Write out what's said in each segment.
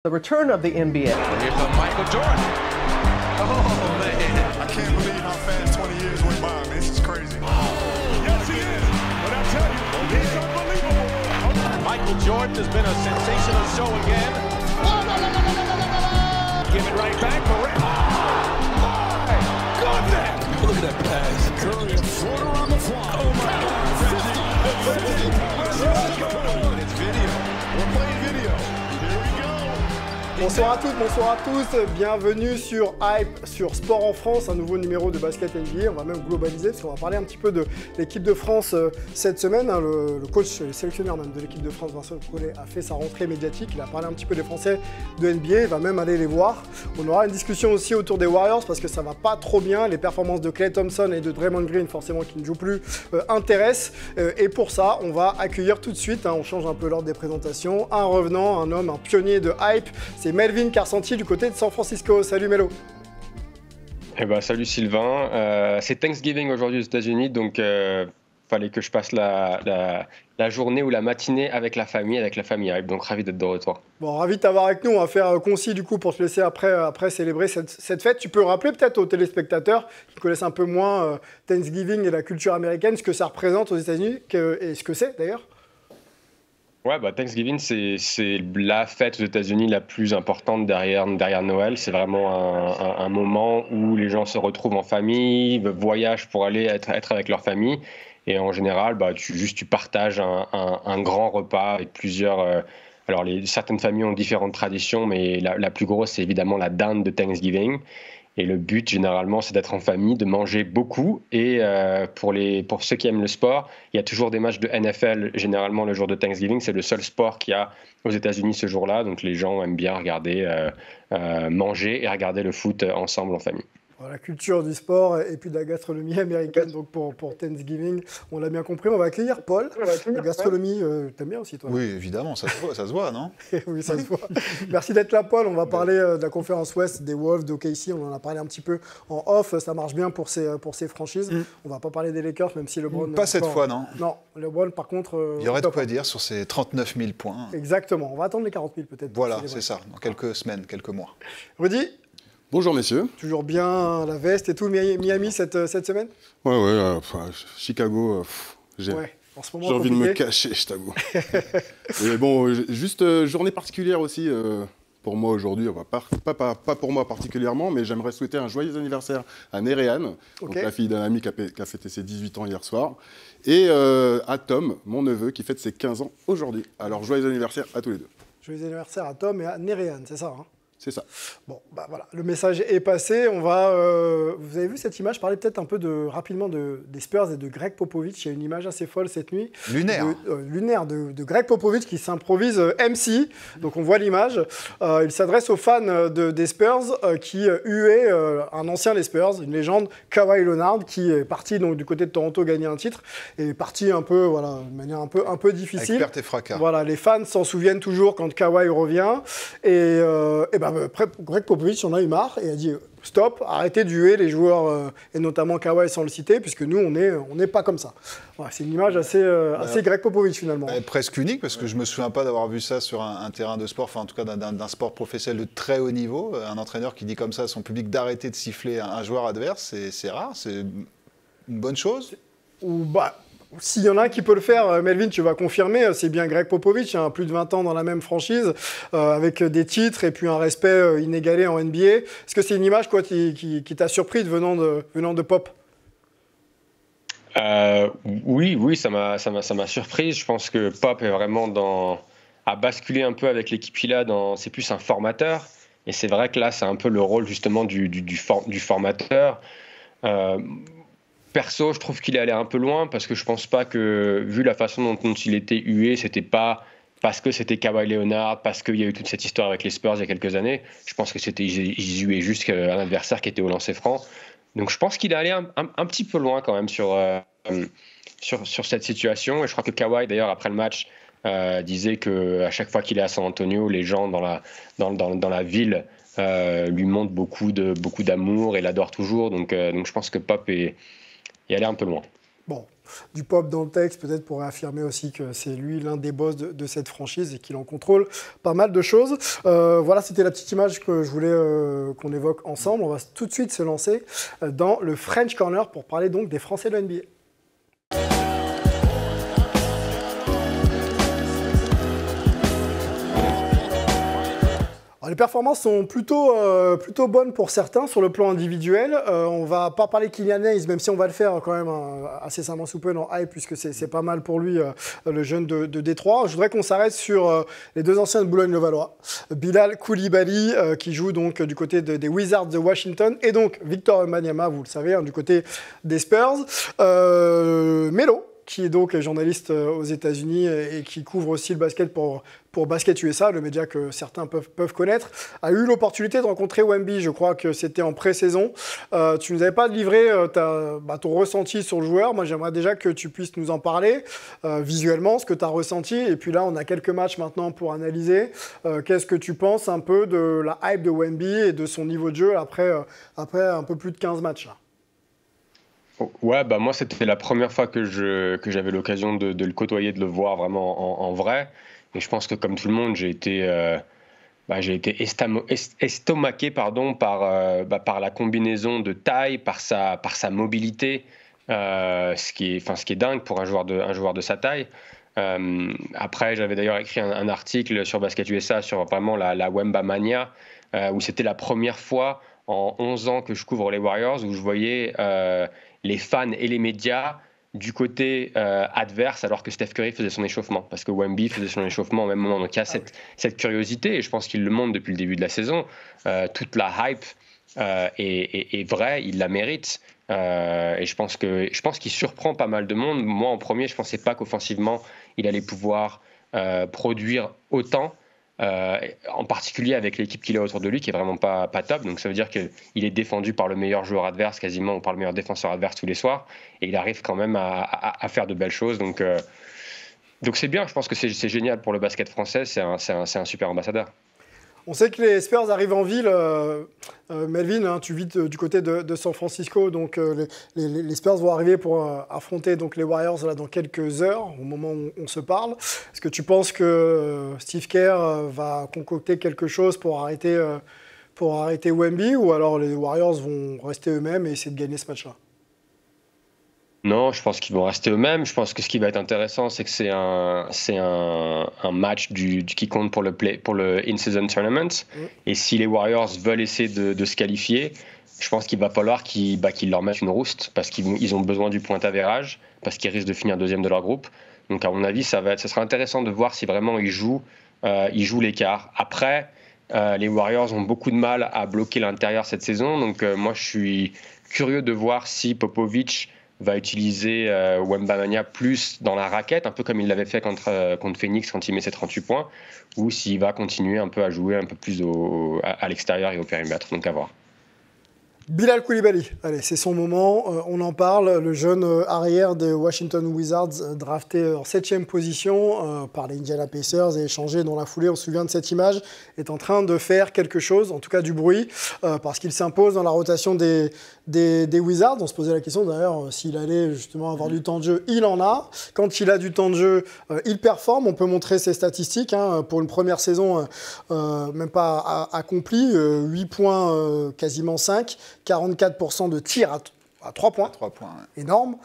The return of the NBA. Here's the Michael Jordan. Oh, man. I can't believe how fast 20 years went by, man. This is crazy. Yes, he is. But I tell you, he's unbelievable. Michael Jordan has been a sensational show again. Give it right back for Rick. Oh, my goodness. Look at that pass. Curry, a floater on the fly. Oh, my God. It's video. We're playing video. Here we go. Bonsoir à toutes, bonsoir à tous, bienvenue sur Hype, sur Sport en France, un nouveau numéro de basket NBA. On va même globaliser parce qu'on va parler un petit peu de l'équipe de France cette semaine. Le coach, le sélectionneur même de l'équipe de France, Vincent Collet, a fait sa rentrée médiatique. Il a parlé un petit peu des Français de NBA, il va même aller les voir. On aura une discussion aussi autour des Warriors parce que ça va pas trop bien. Les performances de Klay Thompson et de Draymond Green, forcément qui ne jouent plus, intéressent. Et pour ça, on va accueillir tout de suite, on change un peu l'ordre des présentations, un revenant, un homme, un pionnier de Hype. C'est Melvin Carcentier du côté de San Francisco. Salut Melo. Eh ben, salut Sylvain. C'est Thanksgiving aujourd'hui aux États-Unis, donc fallait que je passe la journée ou la matinée avec la famille Hype. Donc ravi d'être de retour. Bon, ravi de t'avoir avec nous. On va faire concis du coup pour te laisser après célébrer cette fête. Tu peux rappeler peut-être aux téléspectateurs qui connaissent un peu moins Thanksgiving et la culture américaine, ce que ça représente aux États-Unis et ce que c'est d'ailleurs. Ouais, Thanksgiving, c'est la fête aux États-Unis la plus importante derrière Noël. C'est vraiment un moment où les gens se retrouvent en famille, voyagent pour aller être avec leur famille. Et en général, tu partages un grand repas avec plusieurs... certaines familles ont différentes traditions, mais la plus grosse, c'est évidemment la dinde de Thanksgiving. Et le but, généralement, c'est d'être en famille, de manger beaucoup. Et pour ceux qui aiment le sport, il y a toujours des matchs de NFL, généralement le jour de Thanksgiving. C'est le seul sport qu'il y a aux États-Unis ce jour-là. Donc les gens aiment bien regarder, manger et regarder le foot ensemble en famille. La culture du sport et puis de la gastronomie américaine, donc pour Thanksgiving, on l'a bien compris. On va accueillir Paul. La gastronomie, t'aimes bien aussi toi? Oui, évidemment, ça se voit, non? Oui, ça se voit. Merci d'être là, Paul. On va parler de la conférence Ouest, des Wolves, d'OKC. On en a parlé un petit peu en off. Ça marche bien pour ces franchises. On va pas parler des Lakers, même si LeBron... Pas cette fois, non? Non, LeBron, par contre... Il y aurait de quoi dire sur ces 39 000 points. Exactement. On va attendre les 40 000 peut-être. Voilà, c'est ça. Dans quelques semaines, quelques mois. Rudy? Bonjour messieurs. Toujours bien la veste et tout, Miami cette semaine? Ouais, Chicago, j'ai envie de me cacher, je t'avoue. Mais bon, juste journée particulière aussi pour moi aujourd'hui, pas pour moi particulièrement, mais j'aimerais souhaiter un joyeux anniversaire à Néréane, donc la fille d'un ami qui a fêté ses 18 ans hier soir, et à Tom, mon neveu, qui fête ses 15 ans aujourd'hui. Alors joyeux anniversaire à tous les deux. Joyeux anniversaire à Tom et à Néréane, c'est ça, hein? C'est ça. Bon, voilà, le message est passé. On va. Vous avez vu cette image? Parler peut-être un peu rapidement des Spurs et de Greg Popovich. Il y a une image assez folle cette nuit. Lunaire. Lunaire de Greg Popovich qui s'improvise MC. Donc on voit l'image. Il s'adresse aux fans des Spurs qui huaient un ancien des Spurs, une légende, Kawhi Leonard, qui est parti donc du côté de Toronto gagner un titre et est parti un peu, voilà, de manière un peu difficile. Avec perte et fracas. Voilà, les fans s'en souviennent toujours quand Kawhi revient après, Greg Popovich en a eu marre et a dit stop, arrêtez de huer les joueurs et notamment Kawhi sans le citer puisque nous on n'est pas comme ça. Voilà, c'est une image assez Greg Popovich finalement. Presque unique parce que je me souviens pas d'avoir vu ça sur un terrain de sport, enfin en tout cas d'un sport professionnel de très haut niveau. Un entraîneur qui dit comme ça à son public d'arrêter de siffler un joueur adverse, c'est rare, c'est une bonne chose. S'il y en a un qui peut le faire, Melvin, tu vas confirmer, c'est bien Greg Popovich, plus de 20 ans dans la même franchise, avec des titres et puis un respect inégalé en NBA. Est-ce que c'est une image qui t'a surpris venant de Pop? Oui, ça m'a surpris. Je pense que Pop est vraiment a basculé un peu avec l'équipe qu'il a. C'est plus un formateur. Et c'est vrai que là, c'est un peu le rôle justement du formateur. Perso, je trouve qu'il est allé un peu loin parce que je pense pas que, vu la façon dont il était hué, c'était pas parce que c'était Kawhi Leonard, parce qu'il y a eu toute cette histoire avec les Spurs il y a quelques années. Je pense que ils huaient juste un adversaire qui était au lancer franc. Donc je pense qu'il est allé un petit peu loin quand même sur cette situation. Et je crois que Kawhi, d'ailleurs, après le match, disait qu'à chaque fois qu'il est à San Antonio, les gens dans la ville lui montrent beaucoup d'amour et l'adorent toujours. Donc je pense que Pop est allé un peu loin. Bon, du pop dans le texte, peut-être pour réaffirmer aussi que c'est lui l'un des boss de cette franchise et qu'il en contrôle pas mal de choses. Voilà, c'était la petite image que je voulais qu'on évoque ensemble. On va tout de suite se lancer dans le French Corner pour parler donc des Français de NBA. Alors, les performances sont plutôt bonnes pour certains sur le plan individuel. On va pas parler Kylian Hayes, même si on va le faire quand même incessamment sous peu dans Hype, puisque c'est pas mal pour lui, le jeune de Détroit. Je voudrais qu'on s'arrête sur les deux anciens de Boulogne-le-Valois. Bilal Koulibaly, qui joue donc du côté des Wizards de Washington, et donc Victor Wembanyama, vous le savez, hein, du côté des Spurs. Melo, qui est donc journaliste aux États-Unis et qui couvre aussi le basket pour Basket USA, le média que certains peuvent connaître, a eu l'opportunité de rencontrer Wemby. Je crois que c'était en pré-saison. Tu nous avais pas livré ton ressenti sur le joueur. Moi, j'aimerais déjà que tu puisses nous en parler visuellement, ce que tu as ressenti. Et puis là, on a quelques matchs maintenant pour analyser. Qu'est-ce que tu penses un peu de la hype de Wemby et de son niveau de jeu après un peu plus de 15 matchs là? Ouais, bah moi c'était la première fois que j'avais l'occasion de le côtoyer, de le voir vraiment en vrai. Et je pense que comme tout le monde, j'ai été estomaqué par la combinaison de taille, par sa mobilité, ce qui est dingue pour un joueur de sa taille. Après, j'avais d'ailleurs écrit un article sur Basket USA sur vraiment la Wemba Mania, où c'était la première fois en 11 ans que je couvre les Warriors, où je voyais les fans et les médias du côté adverse, alors que Steph Curry faisait son échauffement, parce que Wemby faisait son échauffement au même moment. Donc il y a cette curiosité, et je pense qu'il le montre depuis le début de la saison. Toute la hype est vraie, il la mérite. Et je pense qu'il surprend pas mal de monde. Moi, en premier, je ne pensais pas qu'offensivement, il allait pouvoir produire autant. En particulier avec l'équipe qu'il a autour de lui, qui est vraiment pas top. Donc ça veut dire qu'il est défendu par le meilleur joueur adverse quasiment, ou par le meilleur défenseur adverse tous les soirs, et il arrive quand même à faire de belles choses. Donc c'est bien. Je pense que c'est génial pour le basket français. C'est un super ambassadeur. On sait que les Spurs arrivent en ville. Melvin, hein, tu vis du côté de San Francisco, donc les Spurs vont arriver pour affronter donc les Warriors là, dans quelques heures, au moment où on se parle. Est-ce que tu penses que Steve Kerr va concocter quelque chose pour arrêter Wemby, ou alors les Warriors vont rester eux-mêmes et essayer de gagner ce match-là? Non, je pense qu'ils vont rester eux-mêmes. Je pense que ce qui va être intéressant, c'est que c'est un match qui compte pour le in-season tournament. Et si les Warriors veulent essayer de se qualifier, je pense qu'il va falloir qu'ils leur mettent une rouste, parce qu'ils ont besoin du point avérage, parce qu'ils risquent de finir deuxième de leur groupe. Donc à mon avis, ça sera intéressant de voir si vraiment ils jouent l'écart. Après, les Warriors ont beaucoup de mal à bloquer l'intérieur cette saison. Donc moi, je suis curieux de voir si Popovich va utiliser Wembanyama plus dans la raquette, un peu comme il l'avait fait contre Phoenix quand il met ses 38 points, ou s'il va continuer un peu à jouer un peu plus à l'extérieur et au périmètre. Donc à voir. Bilal Koulibaly, allez, c'est son moment, on en parle. Le jeune arrière des Washington Wizards, drafté en 7e position par les Indiana Pacers et échangé dans la foulée, on se souvient de cette image, est en train de faire quelque chose, en tout cas du bruit, parce qu'il s'impose dans la rotation des Wizards. On se posait la question d'ailleurs s'il allait justement avoir du temps de jeu. Il en a. Quand il a du temps de jeu, il performe. On peut montrer ses statistiques. Pour une première saison, même pas accomplie, 8 points, quasiment 5. 44% de tirs à 3 points. 3 points, ouais. Énorme.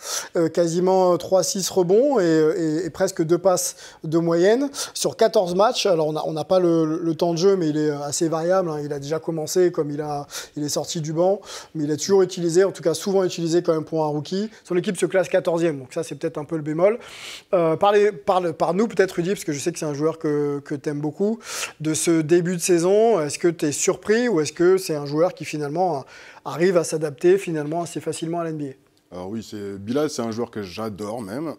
Quasiment 3-6 rebonds et presque 2 passes de moyenne sur 14 matchs. Alors, on n'a pas le temps de jeu, mais il est assez variable. Hein. Il a déjà commencé, comme il est sorti du banc, mais il a toujours utilisé, en tout cas souvent utilisé quand même pour un rookie. Son équipe se classe 14e, donc ça, c'est peut-être un peu le bémol. Par-nous, peut-être, Rudy, parce que je sais que c'est un joueur que tu aimes beaucoup, de ce début de saison. Est-ce que tu es surpris ou est-ce que c'est un joueur qui finalement arrive à s'adapter finalement assez facilement à l'NBA? Alors oui, Bilal, c'est un joueur que j'adore même.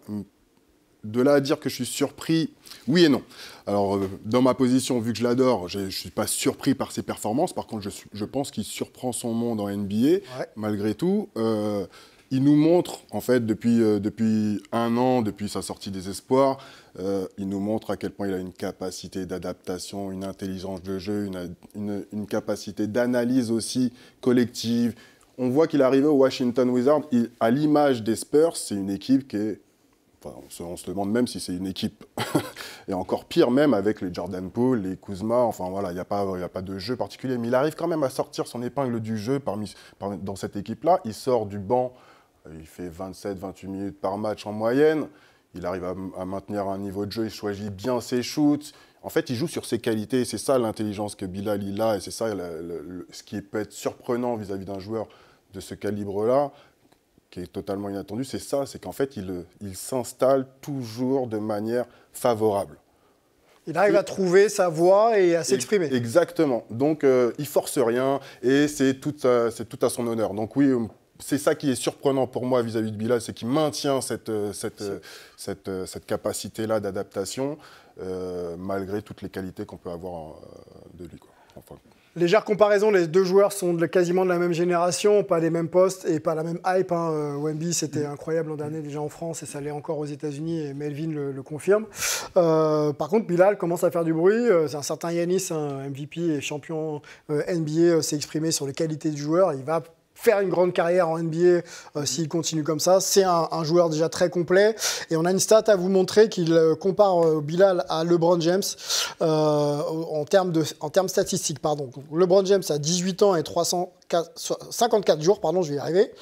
De là à dire que je suis surpris, oui et non. Alors, dans ma position, vu que je l'adore, je ne suis pas surpris par ses performances. Par contre, je pense qu'il surprend son monde en NBA, ouais. Malgré tout. Il nous montre, en fait, depuis un an, depuis sa sortie des Espoirs, il nous montre à quel point il a une capacité d'adaptation, une intelligence de jeu, une capacité d'analyse aussi collective. on voit qu'il est arrivé au Washington Wizards. À l'image des Spurs, c'est une équipe qui est... Enfin, on se demande même si c'est une équipe. Et encore pire même avec les Jordan Poole, les Kuzma. Enfin voilà, il n'y a pas de jeu particulier. Mais il arrive quand même à sortir son épingle du jeu dans cette équipe-là. Il sort du banc, il fait 27-28 minutes par match en moyenne. Il arrive à maintenir un niveau de jeu, il choisit bien ses shoots. En fait, il joue sur ses qualités. C'est ça l'intelligence que Bilal il a. Et c'est ça ce qui peut être surprenant vis-à-vis d'un joueur de ce calibre-là, qui est totalement inattendu, c'est ça, c'est qu'en fait, il s'installe toujours de manière favorable. Il arrive à trouver sa voie et à s'exprimer. Exactement. Donc, il force rien et c'est tout à son honneur. Donc oui, c'est ça qui est surprenant pour moi vis-à-vis de Bilal, c'est qu'il maintient cette capacité-là d'adaptation, malgré toutes les qualités qu'on peut avoir de lui, quoi. Enfin, légère comparaison, les deux joueurs sont quasiment de la même génération, pas les mêmes postes et pas la même hype. Wemby, c'était incroyable l'an dernier déjà en France et ça l'est encore aux États-Unis et Melvin le confirme. Par contre, Bilal commence à faire du bruit. C'est un certain Giannis, MVP et champion NBA, s'est exprimé sur les qualités du joueur. Il va faire une grande carrière en NBA s'il continue comme ça. C'est un joueur déjà très complet. Et on a une stat à vous montrer qu'il compare Bilal à LeBron James en termes statistiques. Pardon. LeBron James a 18 ans et 54 jours, je vais y arriver,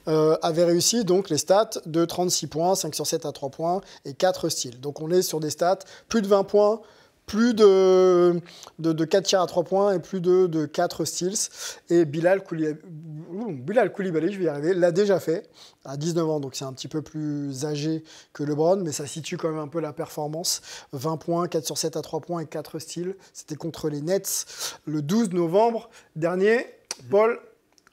avait réussi donc les stats de 36 points, 5 sur 7 à 3 points et 4 steals. Donc on est sur des stats, plus de 20 points, plus de 4 tirs à 3 points et plus de 4 steals. Et Bilal Coulibaly, je vais y arriver, l'a déjà fait à 19 ans, donc c'est un petit peu plus âgé que LeBron, mais ça situe quand même un peu la performance. 20 points, 4 sur 7 à 3 points et 4 steals. C'était contre les Nets le 12 novembre dernier. Paul,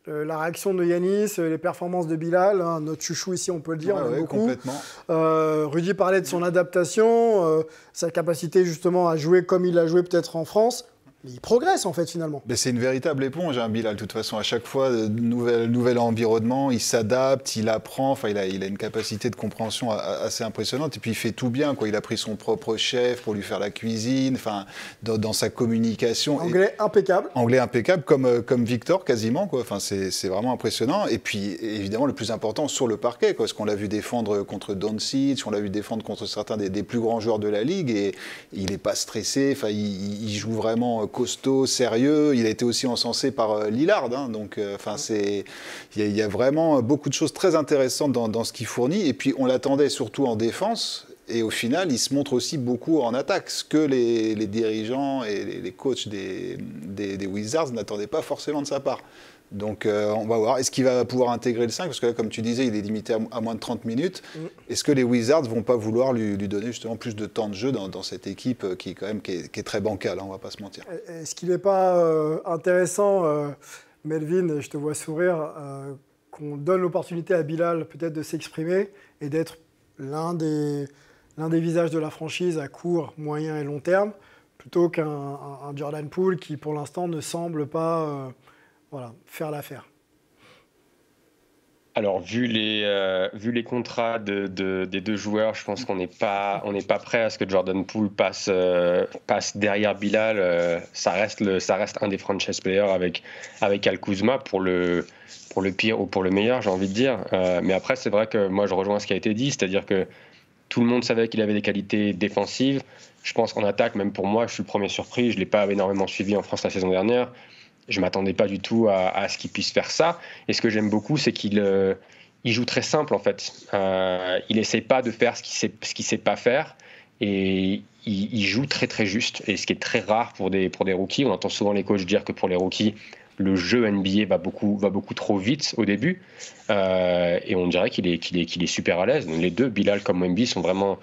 la réaction de Giannis, les performances de Bilal, notre chouchou ici, on peut le dire, on aime beaucoup. Complètement. Rudy parlait de son adaptation, sa capacité justement à jouer comme il l'a joué peut-être en France. Mais il progresse en fait finalement. Mais c'est une véritable éponge, Bilal. De toute façon, à chaque fois, nouvel environnement, il s'adapte, il apprend. Enfin, il a une capacité de compréhension assez impressionnante. Et puis il fait tout bien, quoi. Il a pris son propre chef pour lui faire la cuisine. Enfin, dans sa communication. Anglais impeccable. Anglais impeccable, comme Victor quasiment, quoi. Enfin, c'est vraiment impressionnant. Et puis évidemment, le plus important sur le parquet, quoi. Parce qu'on l'a vu défendre contre Doncic, on l'a vu défendre contre certains des plus grands joueurs de la ligue, et il n'est pas stressé. Enfin, il joue vraiment costaud, sérieux. Il a été aussi encensé par Lillard, donc il y a vraiment beaucoup de choses très intéressantes dans ce qu'il fournit. Et puis on l'attendait surtout en défense, et au final il se montre aussi beaucoup en attaque, ce que les dirigeants et les coachs des Wizards n'attendaient pas forcément de sa part. Donc on va voir, est-ce qu'il va pouvoir intégrer le 5 ? Parce que là, comme tu disais, il est limité à moins de 30 minutes. Est-ce que les Wizards ne vont pas vouloir lui donner justement plus de temps de jeu dans cette équipe qui est très bancale, on ne va pas se mentir. Est-ce qu'il n'est pas intéressant, Melvin, je te vois sourire, qu'on donne l'opportunité à Bilal peut-être de s'exprimer et d'être l'un des visages de la franchise à court, moyen et long terme, plutôt qu'un Jordan Poole qui pour l'instant ne semble pas... faire l'affaire. Alors, vu les contrats des deux joueurs, je pense qu'on n'est pas prêt à ce que Jordan Poole passe derrière Bilal. Ça reste un des franchise players avec Al Kuzma pour le pire ou pour le meilleur, j'ai envie de dire. Mais après, c'est vrai que moi, je rejoins ce qui a été dit, c'est-à-dire que tout le monde savait qu'il avait des qualités défensives. Je pense qu'en attaque, même pour moi, je suis le premier surpris. Je ne l'ai pas énormément suivi en France la saison dernière. Je ne m'attendais pas du tout à ce qu'il puisse faire ça. Et ce que j'aime beaucoup, c'est qu'il joue très simple, en fait. Il n'essaie pas de faire ce qu'il sait pas faire. Et il joue très, très juste. Et ce qui est très rare pour des rookies. On entend souvent les coachs dire que pour les rookies, le jeu NBA va beaucoup trop vite au début. Et on dirait qu'il est super à l'aise. Donc les deux, Bilal comme Wemby, sont vraiment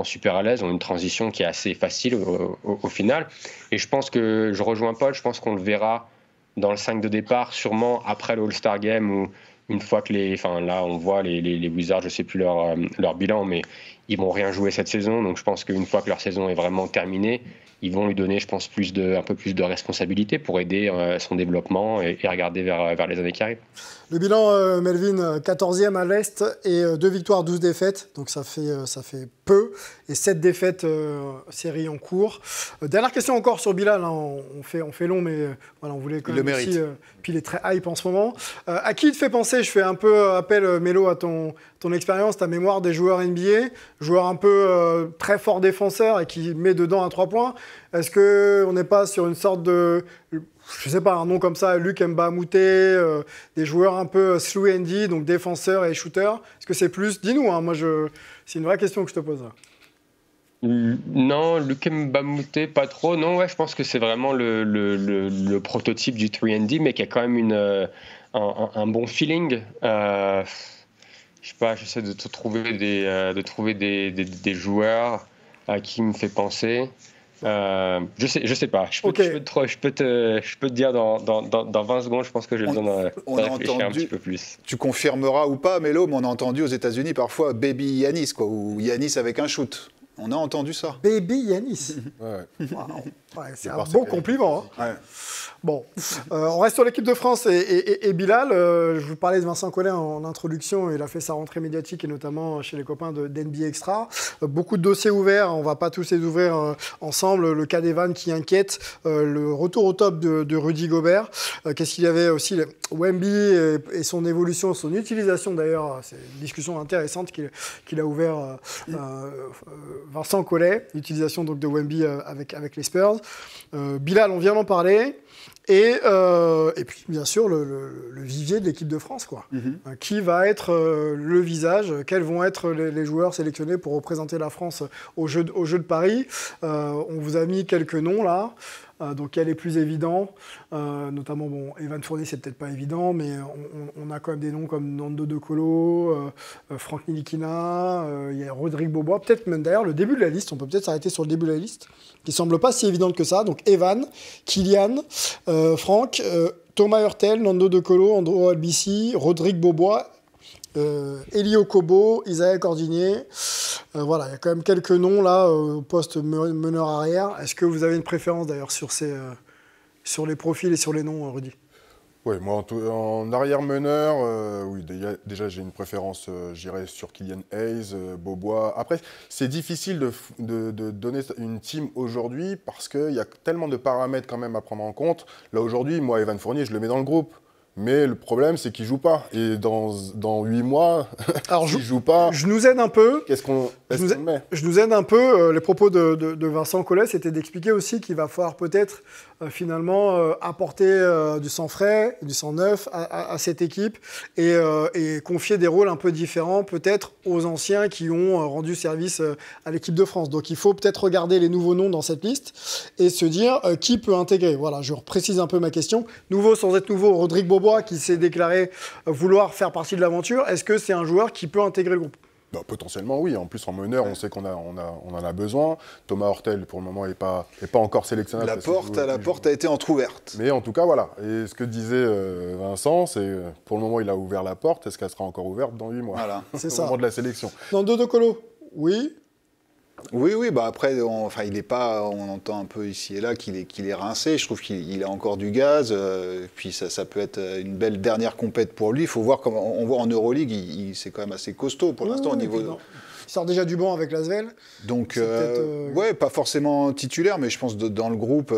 super à l'aise. On a une transition qui est assez facile au final. Et je pense que, je rejoins Paul, je pense qu'on le verra dans le 5 de départ, sûrement après le All-Star Game, où une fois que là on voit les Wizards, je ne sais plus leur bilan, mais ils vont rien jouer cette saison. Donc je pense qu'une fois que leur saison est vraiment terminée, ils vont lui donner, je pense, un peu plus de responsabilité pour aider son développement et regarder vers les années qui arrivent. Le bilan, Melvin, 14e à l'Est et 2 victoires, 12 défaites. Donc ça fait peu. Et 7 défaites série en cours. Dernière question encore sur Bilal. Hein. On fait long, mais voilà, on voulait quand même aussi... puis il est très hype en ce moment. À qui il te fait penser? Je fais un peu appel, Mélo, à ton expérience, ta mémoire des joueurs NBA. Joueur un peu très fort défenseur et qui met dedans un 3 points. Est-ce qu'on n'est pas sur une sorte de... Je sais pas, un nom comme ça, Luc Mbamouté, des joueurs un peu slow and D, donc défenseurs et shooters. Est-ce que c'est plus... Dis-nous, hein, c'est une vraie question que je te pose là. Non, Luc Mbamouté, pas trop. Non, ouais, je pense que c'est vraiment le prototype du 3&D, mais qui a quand même un bon feeling. Je sais pas, j'essaie de trouver des joueurs à qui il me fait penser. Je sais pas. Je peux te dire dans 20 secondes. Je pense que j'ai besoin de réfléchir un petit peu plus. Tu confirmeras ou pas, Mélo, mais on a entendu aux États-Unis parfois Baby Yanis, quoi, ou Yanis avec un shoot. On a entendu ça. Baby Yanis. Ouais. Wow. Ouais, c'est un bon compliment. Hein. Ouais. Bon, on reste sur l'équipe de France et Bilal. Je vous parlais de Vincent Collet en introduction. Il a fait sa rentrée médiatique et notamment chez les copains d'NBA Extra. Beaucoup de dossiers ouverts. On ne va pas tous les ouvrir ensemble. Le cas d'Evan qui inquiète. Le retour au top de Rudy Gobert. Qu'est-ce qu'il y avait aussi Wemby et son évolution, son utilisation d'ailleurs. C'est une discussion intéressante qu'il a ouvert Vincent Collet. L'utilisation donc de Wemby avec les Spurs. Bilal, on vient d'en parler. Et puis, bien sûr, le vivier de l'équipe de France, quoi. Qui va être le visage? Quels vont être les joueurs sélectionnés pour représenter la France au jeu de Paris? On vous a mis quelques noms, là. Donc, quel est plus évident? Notamment, bon, Evan Fournier, c'est peut-être pas évident, mais on a quand même des noms comme Nando De Colo, Franck Nilikina, il y a Rodrigue Beaubois. Peut-être même d'ailleurs le début de la liste, on peut peut-être s'arrêter sur le début de la liste, qui semble pas si évidente que ça. Donc, Evan, Kylian, Franck, Thomas Hurtel, Nando De Colo, Andro Albici, Rodrigue Beaubois, Eli Okobo, Isaiah Cordinier. Voilà, il y a quand même quelques noms là au poste meneur arrière. Est-ce que vous avez une préférence d'ailleurs sur les profils et sur les noms, Rudy? Oui, moi en arrière meneur, oui, déjà j'ai une préférence, j'irais sur Kylian Hayes, Beaubois. Après, c'est difficile de donner une team aujourd'hui parce qu'il y a tellement de paramètres quand même à prendre en compte. Là aujourd'hui, moi, Evan Fournier, je le mets dans le groupe. Mais le problème, c'est qu'il ne joue pas. Et dans 8 mois, s'il ne joue pas, je nous aide un peu. Qu'est-ce qu'on met? Je nous aide un peu. Les propos de Vincent Collet, c'était d'expliquer aussi qu'il va falloir peut-être finalement apporter du sang frais, du sang neuf à cette équipe et confier des rôles un peu différents peut-être aux anciens qui ont rendu service à l'équipe de France. Donc il faut peut-être regarder les nouveaux noms dans cette liste et se dire qui peut intégrer. Voilà, je reprécise un peu ma question. Nouveau sans être nouveau, Rodrigue Beaubois qui s'est déclaré vouloir faire partie de l'aventure. Est-ce que c'est un joueur qui peut intégrer le groupe? Bah, potentiellement, oui. En plus, en meneur, on sait qu'on en a besoin. Thomas Hurtel, pour le moment, n'est pas encore sélectionné. La porte a été entrouverte. Mais en tout cas, voilà. Et ce que disait Vincent, c'est pour le moment, il a ouvert la porte. Est-ce qu'elle sera encore ouverte dans 8 mois? Voilà. C'est ça. Au moment de la sélection. Nando De Colo, oui. Oui, bah après, il est pas, on entend un peu ici et là qu'il est rincé. Je trouve qu'il a encore du gaz. Puis ça peut être une belle dernière compète pour lui. Il faut voir comment on voit en Euroleague, c'est quand même assez costaud pour l'instant au niveau. Il sort déjà du banc avec l'Asvel. Donc, ouais, pas forcément titulaire, mais je pense dans le groupe,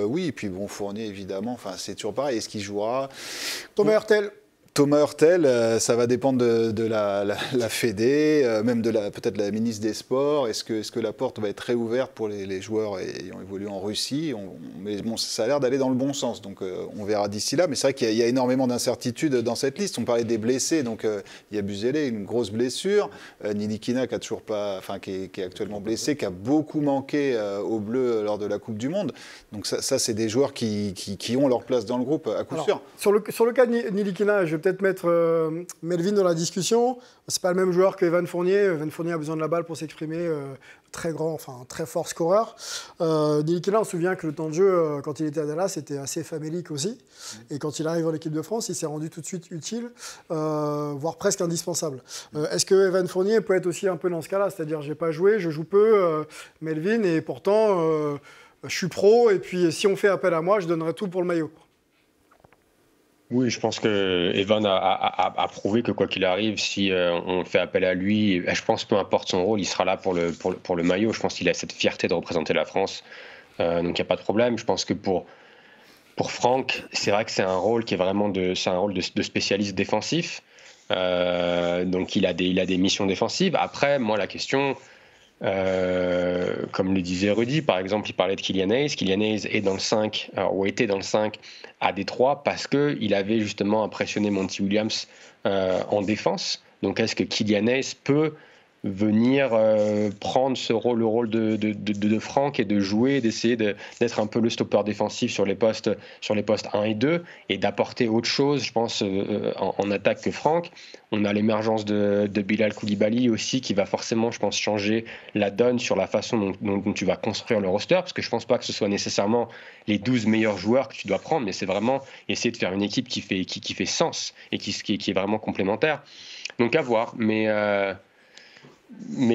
oui. Et puis bon, Fournier évidemment. Enfin, c'est toujours pareil. Est-ce qu'il jouera? Thomas Hurtel. Thomas Hurtel, ça va dépendre de la Fédé, même de peut-être la ministre des Sports. Est-ce que la porte va être réouverte pour les joueurs ayant évolué en Russie? Mais bon, ça a l'air d'aller dans le bon sens, donc on verra d'ici là. Mais c'est vrai qu'il y a énormément d'incertitudes dans cette liste. On parlait des blessés, donc il y a Buzele, une grosse blessure. Nilikina qui est actuellement blessé, qui a beaucoup manqué aux Bleus lors de la Coupe du Monde. Donc ça c'est des joueurs qui ont leur place dans le groupe à coup sûr. Sur le cas de Nilikina, je vais peut-être mettre Melvin dans la discussion. C'est pas le même joueur qu'Evan Fournier. Evan Fournier a besoin de la balle pour s'exprimer. Très grand, enfin très fort scoreur. Neil Keller, on se souvient que le temps de jeu, quand il était à Dallas, était assez famélique aussi. Et quand il arrive en équipe de France, il s'est rendu tout de suite utile, voire presque indispensable. Est-ce que Evan Fournier peut être aussi un peu dans ce cas-là? C'est-à-dire, j'ai pas joué, je joue peu, Melvin, et pourtant, je suis pro, et puis si on fait appel à moi, je donnerai tout pour le maillot. Oui, je pense que Evan a prouvé que quoi qu'il arrive, si on fait appel à lui, je pense peu importe son rôle, il sera là pour le maillot. Je pense qu'il a cette fierté de représenter la France, donc il n'y a pas de problème. Je pense que pour Franck, c'est vrai que c'est un rôle qui est vraiment de spécialiste défensif. Donc il a des missions défensives. Après, moi la question, comme le disait Rudy, par exemple, il parlait de Killian Hayes. Killian Hayes est dans le 5, ou était dans le 5 à Détroit parce qu'il avait justement impressionné Monty Williams en défense. Donc est-ce que Killian Hayes peut venir prendre le rôle de Franck et de jouer, d'essayer d'être un peu le stopper défensif sur les postes 1 et 2 et d'apporter autre chose, je pense, en attaque que Franck. On a l'émergence de Bilal Koulibaly aussi qui va forcément, je pense, changer la donne sur la façon dont tu vas construire le roster, parce que je ne pense pas que ce soit nécessairement les 12 meilleurs joueurs que tu dois prendre, mais c'est vraiment essayer de faire une équipe qui fait sens et qui est vraiment complémentaire. Donc à voir, mais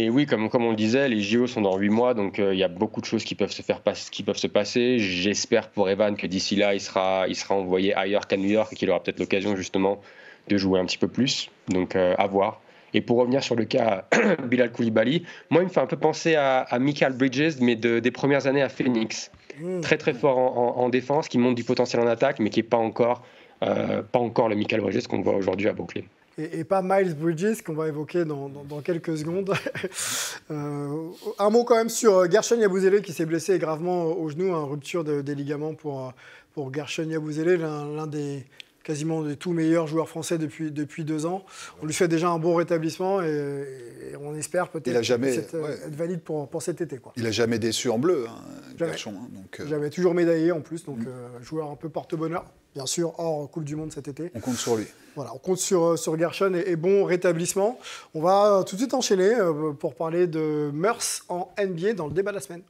oui, comme on le disait, les JO sont dans 8 mois, donc il y a beaucoup de choses qui peuvent se passer. J'espère pour Evan que d'ici là, il sera envoyé ailleurs qu'à New York et qu'il aura peut-être l'occasion justement de jouer un petit peu plus. Donc à voir. Et pour revenir sur le cas Bilal Koulibaly, moi, il me fait un peu penser à Mikal Bridges, mais des premières années à Phoenix. Très très fort en défense, qui montre du potentiel en attaque, mais qui n'est pas encore le Mikal Bridges qu'on voit aujourd'hui à Brooklyn. Et pas Miles Bridges, qu'on va évoquer dans quelques secondes. Un mot quand même sur Gershon Yabusele, qui s'est blessé gravement au genou, rupture des ligaments pour Gershon Yabusele, l'un des quasiment des tout meilleurs joueurs français depuis 2 ans. On lui fait déjà un bon rétablissement et on espère peut-être être valide pour cet été, quoi. Il n'a jamais déçu en bleu, Gershon. Jamais, toujours médaillé en plus, donc joueur un peu porte-bonheur. Bien sûr, hors Coupe du Monde cet été. On compte sur lui. Voilà, on compte sur Gershon et bon rétablissement. On va tout de suite enchaîner pour parler de mœurs en NBA dans le débat de la semaine.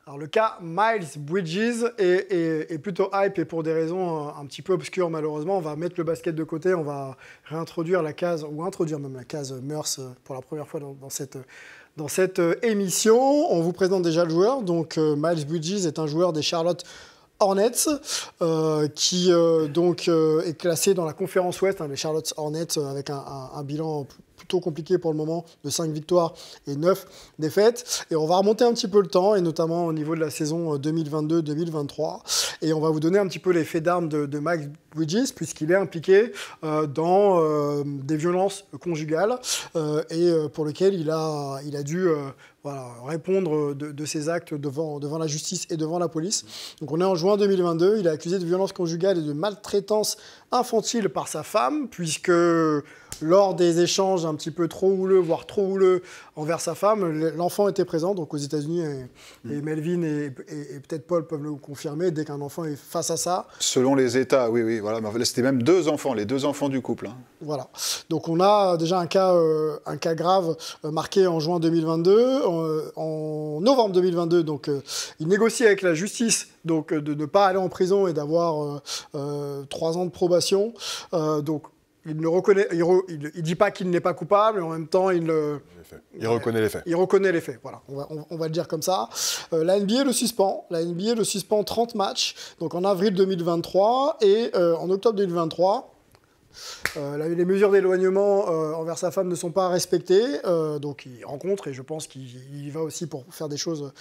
Alors le cas Miles Bridges est plutôt hype et pour des raisons un petit peu obscures malheureusement. On va mettre le basket de côté, on va réintroduire la case, ou introduire même la case mœurs pour la première fois dans cette émission. On vous présente déjà le joueur. Donc Miles Bridges est un joueur des Charlotte Hornets qui est classé dans la conférence Ouest, les Charlotte Hornets avec un bilan plutôt compliqué pour le moment, de 5 victoires et 9 défaites. Et on va remonter un petit peu le temps, et notamment au niveau de la saison 2022-2023. Et on va vous donner un petit peu les faits d'armes de Miles Bridges, puisqu'il est impliqué dans des violences conjugales et pour lesquelles il a dû répondre de ses actes devant la justice et devant la police. Donc on est en juin 2022, il est accusé de violences conjugales et de maltraitance infantile par sa femme, puisque lors des échanges un petit peu trop houleux, voire trop houleux envers sa femme, l'enfant était présent. Donc aux États-Unis, et Melvin et peut-être Paul peuvent le confirmer, dès qu'un enfant est face à ça. Selon les États, oui. Voilà. C'était même 2 enfants, les 2 enfants du couple. Voilà. Donc on a déjà un cas grave marqué en juin 2022. En novembre 2022, donc il négocie avec la justice donc de ne pas aller en prison et d'avoir 3 ans de probation. Donc il ne reconnaît, il dit pas qu'il n'est pas coupable, mais en même temps il reconnaît les faits. Il reconnaît les faits. Voilà, on va le dire comme ça. La NBA le suspend. La NBA le suspend 30 matchs. Donc en avril 2023 et en octobre 2023. Les mesures d'éloignement envers sa femme ne sont pas respectées, donc il rencontre, et je pense qu'il y va aussi pour faire des choses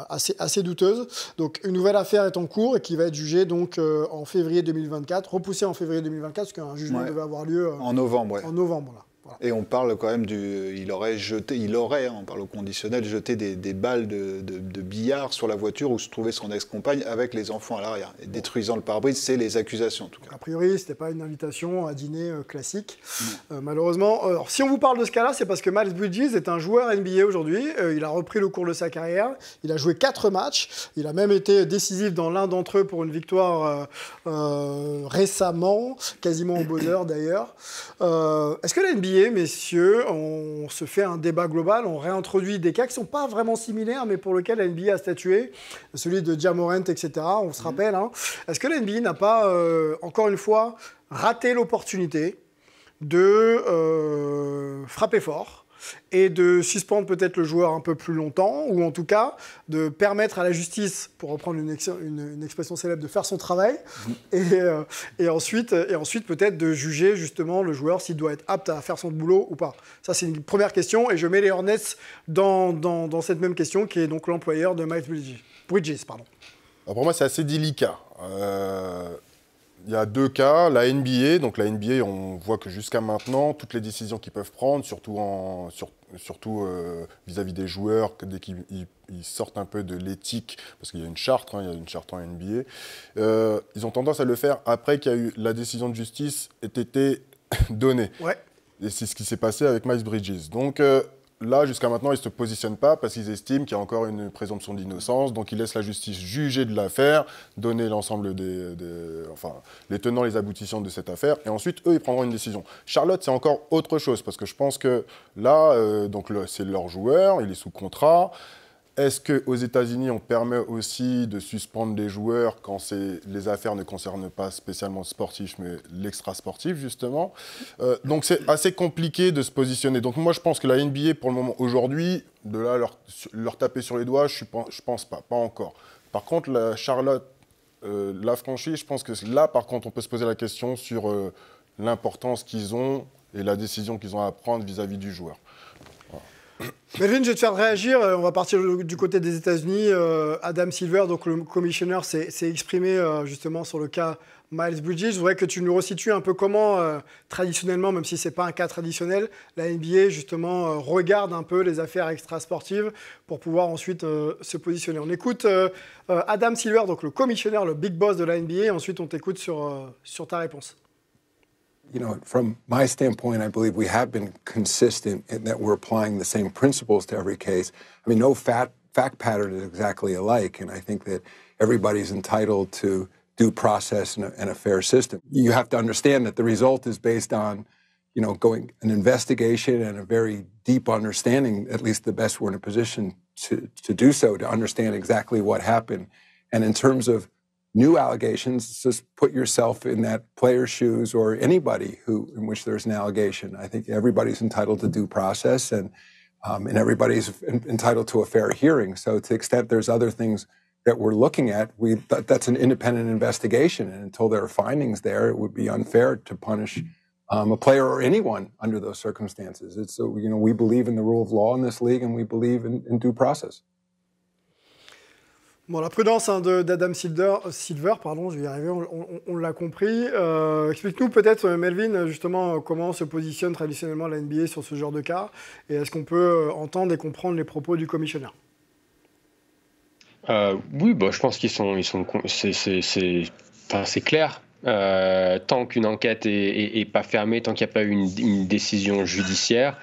assez douteuses. Donc une nouvelle affaire est en cours et qui va être jugée donc, en février 2024, repoussée en février 2024, parce qu'un jugement devait avoir lieu en novembre. En novembre, là. Voilà. Et on parle quand même il aurait, on parle au conditionnel, jeté des balles de billard sur la voiture où se trouvait son ex-compagne avec les enfants à l'arrière. Et détruisant le pare-brise, c'est les accusations en tout cas. A priori, c'était pas une invitation à dîner classique. Malheureusement, alors, si on vous parle de ce cas-là, c'est parce que Miles Bridges est un joueur NBA aujourd'hui. Il a repris le cours de sa carrière. Il a joué 4 matchs. Il a même été décisif dans l'un d'entre eux pour une victoire récemment, quasiment au buzzer d'ailleurs. Est-ce que la NBA, messieurs, on se fait un débat global, on réintroduit des cas qui ne sont pas vraiment similaires, mais pour lesquels la NBA a statué, celui de Ja Morant, etc., on se rappelle. Hein. Est-ce que la NBA n'a pas, encore une fois, raté l'opportunité de frapper fort et de suspendre peut-être le joueur un peu plus longtemps, ou en tout cas de permettre à la justice, pour reprendre une expression célèbre, de faire son travail, et ensuite peut-être de juger justement le joueur s'il doit être apte à faire son boulot ou pas. Ça, c'est une première question, et je mets les Hornets dans cette même question, qui est donc l'employeur de Miles Bridges. Pardon. Alors pour moi, c'est assez délicat. Il y a 2 cas, la NBA. Donc la NBA, on voit que jusqu'à maintenant, toutes les décisions qu'ils peuvent prendre, surtout vis-à-vis des joueurs, dès qu'ils sortent un peu de l'éthique, parce qu'il y a une charte, il y a une charte en NBA, ils ont tendance à le faire après qu'il y a eu la décision de justice ait été donnée. Ouais. Et c'est ce qui s'est passé avec Miles Bridges. Donc là, jusqu'à maintenant, ils ne se positionnent pas parce qu'ils estiment qu'il y a encore une présomption d'innocence. Donc, ils laissent la justice juger de l'affaire, donner l'ensemble les tenants, les aboutissants de cette affaire. Et ensuite, eux, ils prendront une décision. Charlotte, c'est encore autre chose parce que je pense que là, c'est leur joueur, il est sous contrat. Est-ce qu'aux États-Unis, on permet aussi de suspendre les joueurs quand les affaires ne concernent pas spécialement le sportif, mais l'extra-sportif, justement? Donc, c'est assez compliqué de se positionner. Donc, moi, je pense que la NBA, pour le moment, aujourd'hui, de là leur taper sur les doigts, je pense pas encore. Par contre, la Charlotte, la franchise, je pense que là, par contre, on peut se poser la question sur l'importance qu'ils ont et la décision qu'ils ont à prendre vis-à-vis du joueur. Melvin, je vais te faire réagir. On va partir du côté des États-Unis. Adam Silver, donc le commissioner, s'est exprimé justement sur le cas Miles Bridges. Je voudrais que tu nous resitues un peu comment, traditionnellement, même si ce n'est pas un cas traditionnel, la NBA justement regarde un peu les affaires extrasportives pour pouvoir ensuite se positionner. On écoute Adam Silver, donc le commissioner, le big boss de la NBA, et ensuite on t'écoute sur ta réponse. You know, from my standpoint, I believe we have been consistent in that we're applying the same principles to every case. I mean, no fact pattern is exactly alike, and I think that everybody's entitled to due process and a fair system. You have to understand that the result is based on, you know, an investigation and a very deep understanding, at least the best we're in a position to do so, to understand exactly what happened. And in terms of new allegations, just put yourself in that player's shoes or anybody in which there's an allegation. I think everybody's entitled to due process and everybody's entitled to a fair hearing. So to the extent there's other things that we're looking at, that's an independent investigation. And until there are findings there, it would be unfair to punish a player or anyone under those circumstances. You know, we believe in the rule of law in this league and we believe in due process. Bon, la prudence d'Adam Silver, pardon, je vais y arriver, on l'a compris. Explique-nous peut-être, Melvin, justement, comment se positionne traditionnellement la NBA sur ce genre de cas, et est-ce qu'on peut entendre et comprendre les propos du commissionnaire? Oui, bah, je pense qu'ils c'est clair. Tant qu'une enquête est pas fermée, tant qu'il n'y a pas eu une décision judiciaire,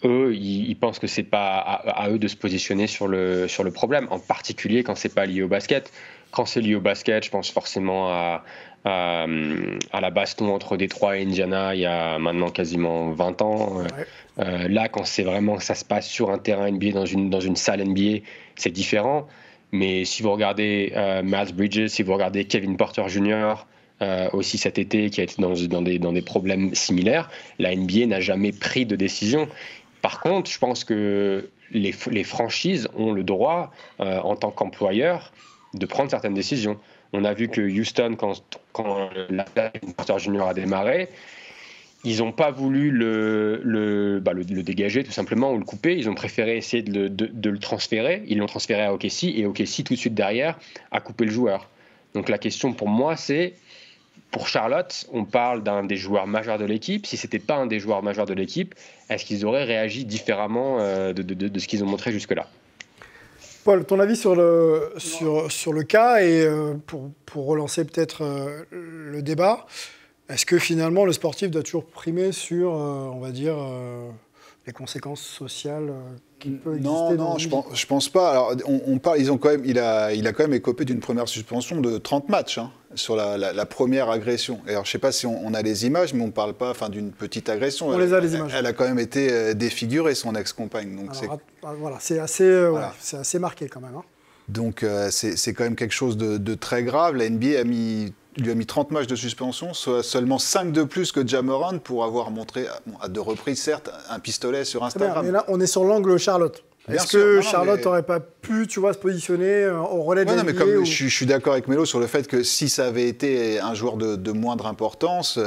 eux, ils pensent que c'est pas à eux de se positionner sur le problème, en particulier quand c'est pas lié au basket. Quand c'est lié au basket, je pense forcément à la baston entre Détroit et Indiana il y a maintenant quasiment 20 ans. Ouais. Là, quand c'est vraiment ça se passe sur un terrain NBA, dans une salle NBA, c'est différent. Mais si vous regardez Miles Bridges, si vous regardez Kevin Porter Jr., aussi cet été, qui a été dans des problèmes similaires, la NBA n'a jamais pris de décision. Par contre, je pense que les franchises ont le droit, en tant qu'employeur, de prendre certaines décisions. On a vu que Houston, quand la Porter Jr. a démarré, ils n'ont pas voulu le dégager tout simplement ou le couper. Ils ont préféré essayer de le transférer. Ils l'ont transféré à OKC et OKC tout de suite derrière a coupé le joueur. Donc la question pour moi c'est pour Charlotte, on parle d'un des joueurs majeurs de l'équipe. Si ce n'était pas un des joueurs majeurs de l'équipe, est-ce qu'ils auraient réagi différemment de ce qu'ils ont montré jusque-là? Paul, ton avis sur le cas et pour relancer peut-être le débat, est-ce que finalement le sportif doit toujours primer sur, on va dire, les conséquences sociales qui peuvent exister? Non, je pense pas. Alors, on parle, il a quand même écopé d'une première suspension de 30 matchs sur la première agression. Et alors, je sais pas si on a les images, mais on parle pas d'une petite agression. On les a, les images. Elle a quand même été défigurée, son ex-compagne. Donc voilà, c'est assez marqué quand même. Donc c'est quand même quelque chose de très grave. La NBA lui a mis 30 matchs de suspension, soit seulement 5 de plus que Ja Morant pour avoir montré, à 2 reprises certes, un pistolet sur Instagram. Mais là, on est sur l'angle Charlotte. Est-ce que Charlotte n'aurait pas pu, se positionner au relais de la NBA mais je suis d'accord avec Mélo sur le fait que si ça avait été un joueur de moindre importance,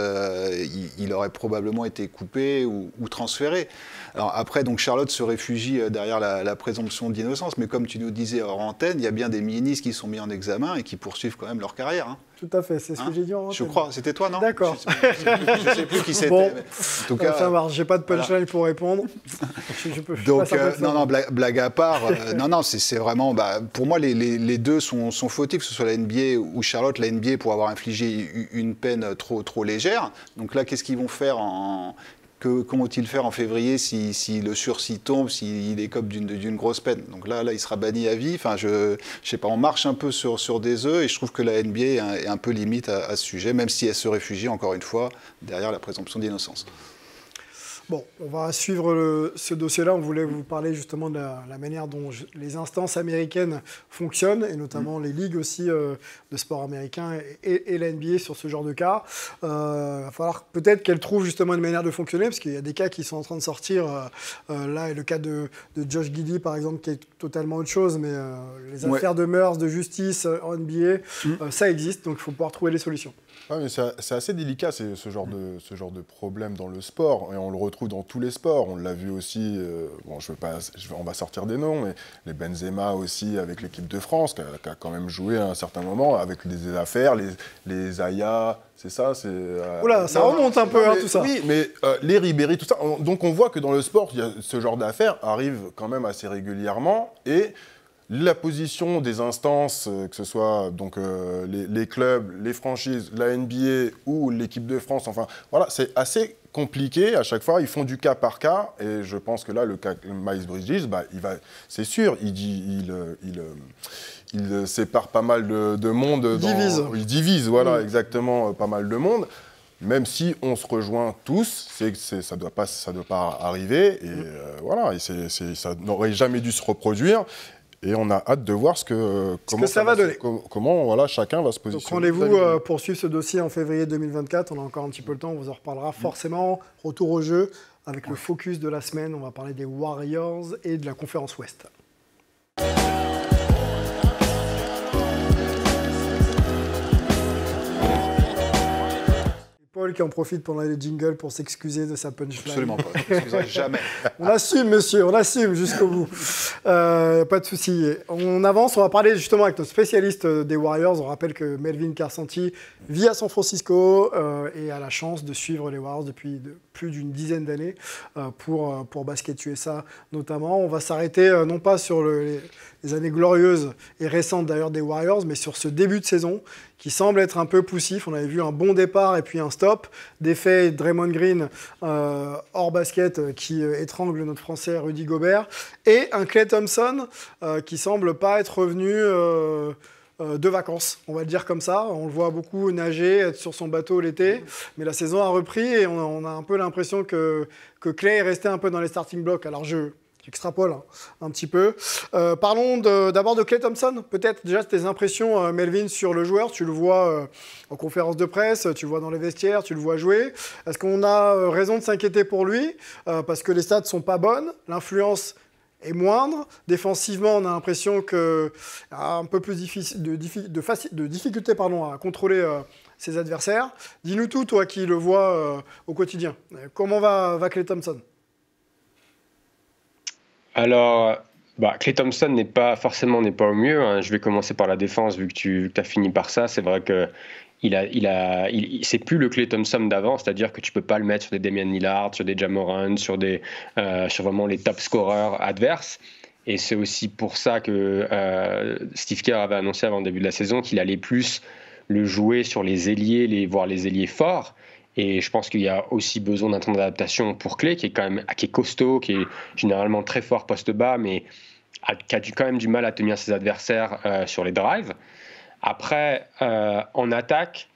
il aurait probablement été coupé ou transféré. Alors après, donc Charlotte se réfugie derrière la présomption d'innocence, mais comme tu nous disais hors antenne, il y a bien des ministres qui sont mis en examen et qui poursuivent quand même leur carrière. Tout à fait, c'est ce que j'ai dit en antenne. Je crois, c'était toi, non? D'accord. Je ne sais plus qui c'était. Bon, en tout cas, ça marche, j'ai pas de punchline pour répondre. Donc, blague à part, c'est vraiment, pour moi, les deux sont fautifs, que ce soit la NBA ou Charlotte. La NBA pour avoir infligé une peine trop légère. Donc là, qu'est-ce qu'ils vont faire Comment vont-ils faire en février si le sursis tombe, s'il écope d'une grosse peine? Donc là, il sera banni à vie. Enfin, je sais pas, on marche un peu sur des œufs et je trouve que la NBA est un peu limite à ce sujet, même si elle se réfugie, encore une fois, derrière la présomption d'innocence. Bon, on va suivre ce dossier-là. On voulait vous parler justement de la manière dont les instances américaines fonctionnent, et notamment les ligues aussi de sport américain et la NBA sur ce genre de cas. Il va falloir peut-être qu'elles trouvent justement une manière de fonctionner, parce qu'il y a des cas qui sont en train de sortir. Là, et le cas de Josh Giddey, par exemple, qui est totalement autre chose, mais les affaires de mœurs, de justice en NBA, ça existe, donc il faut pouvoir trouver les solutions. Ouais, mais c'est assez délicat, ce genre de problème dans le sport, et on le retrouve dans tous les sports. On l'a vu aussi, on va sortir des noms, mais les Benzema aussi avec l'équipe de France, qui a quand même joué à un certain moment, avec des affaires, les Aya, c'est ça, Oula, ça remonte un peu, tout ça. Oui, mais les Ribéry, tout ça. Donc on voit que dans le sport, ce genre d'affaires arrive quand même assez régulièrement, et la position des instances, que ce soit donc, les clubs, les franchises, la NBA ou l'équipe de France, enfin, voilà, c'est assez compliqué. À chaque fois, ils font du cas par cas. Et je pense que là, le cas Miles Bridges, c'est sûr, il sépare pas mal de monde. Il divise, voilà, exactement, pas mal de monde. Même si on se rejoint tous, ça doit pas arriver. Et voilà, ça n'aurait jamais dû se reproduire. Et on a hâte de voir comment ça va donner. Comment chacun va se positionner. Donc rendez-vous pour suivre ce dossier en février 2024. On a encore un petit peu le temps, on vous en reparlera forcément. Retour au jeu avec le focus de la semaine. On va parler des Warriors et de la conférence Ouest. Paul qui en profite pendant les jingles pour s'excuser de sa punchline. Absolument pas, je ne m'excuserai jamais. On assume, monsieur, on assume jusqu'au bout. Pas de souci. On avance, on va parler justement avec notre spécialiste des Warriors. On rappelle que Melvin Carsanti vit à San Francisco et a la chance de suivre les Warriors depuis plus d'une dizaine d'années pour Basket USA notamment. On va s'arrêter non pas sur les années glorieuses et récentes d'ailleurs des Warriors, mais sur ce début de saison qui semble être un peu poussif. On avait vu un bon départ et puis un stop. Défait Draymond Green hors basket qui étrangle notre Français Rudy Gobert. Et un Klay Thompson qui semble pas être revenu de vacances, on va le dire comme ça. On le voit beaucoup nager, être sur son bateau l'été. Mais la saison a repris et on a un peu l'impression que Klay est resté un peu dans les starting blocks. Alors j'extrapole un petit peu. Parlons d'abord de Klay Thompson. Peut-être déjà tes impressions, Melvin, sur le joueur. Tu le vois en conférence de presse, tu le vois dans les vestiaires, tu le vois jouer. Est-ce qu'on a raison de s'inquiéter pour lui parce que les stats ne sont pas bonnes, l'influence est moindre. Défensivement, on a l'impression qu'il a un peu plus de difficulté à contrôler ses adversaires. Dis-nous tout, toi qui le vois au quotidien. Comment va Klay Thompson ? Alors, Klay Thompson n'est pas au mieux. Je vais commencer par la défense, vu que tu as fini par ça. C'est vrai qu'il c'est plus le Klay Thompson d'avant, c'est-à-dire que tu peux pas le mettre sur des Damian Lillard, sur des Ja Morant, sur vraiment les top scorers adverses. Et c'est aussi pour ça que Steve Kerr avait annoncé avant le début de la saison qu'il allait plus le jouer sur les ailiers, voire les ailiers forts. Et je pense qu'il y a aussi besoin d'un temps d'adaptation pour Klay, qui est costaud, qui est généralement très fort poste bas, mais qui a quand même du mal à tenir ses adversaires sur les drives. Après, en attaque,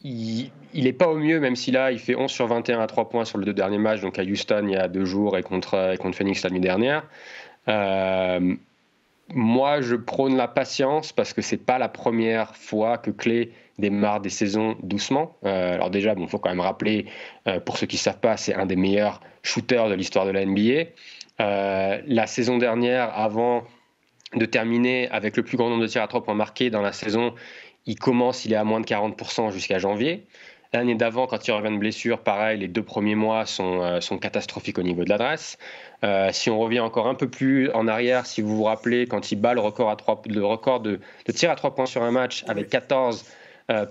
il n'est pas au mieux, même si là, il fait 11 sur 21 à 3 points sur les 2 derniers matchs, donc à Houston il y a 2 jours et contre Phoenix la nuit dernière. Moi, je prône la patience parce que ce n'est pas la première fois que Klay démarre des saisons doucement. Alors déjà, il faut quand même rappeler, pour ceux qui ne savent pas, c'est un des meilleurs shooters de l'histoire de la NBA. La saison dernière, avant de terminer avec le plus grand nombre de tirs à 3 points marqués dans la saison, il est à moins de 40% jusqu'à janvier. L'année d'avant, quand il revient de blessure, pareil, les 2 premiers mois sont catastrophiques au niveau de l'adresse. Si on revient encore un peu plus en arrière, si vous vous rappelez, quand il bat le record de tirs à 3 points sur un match avec 14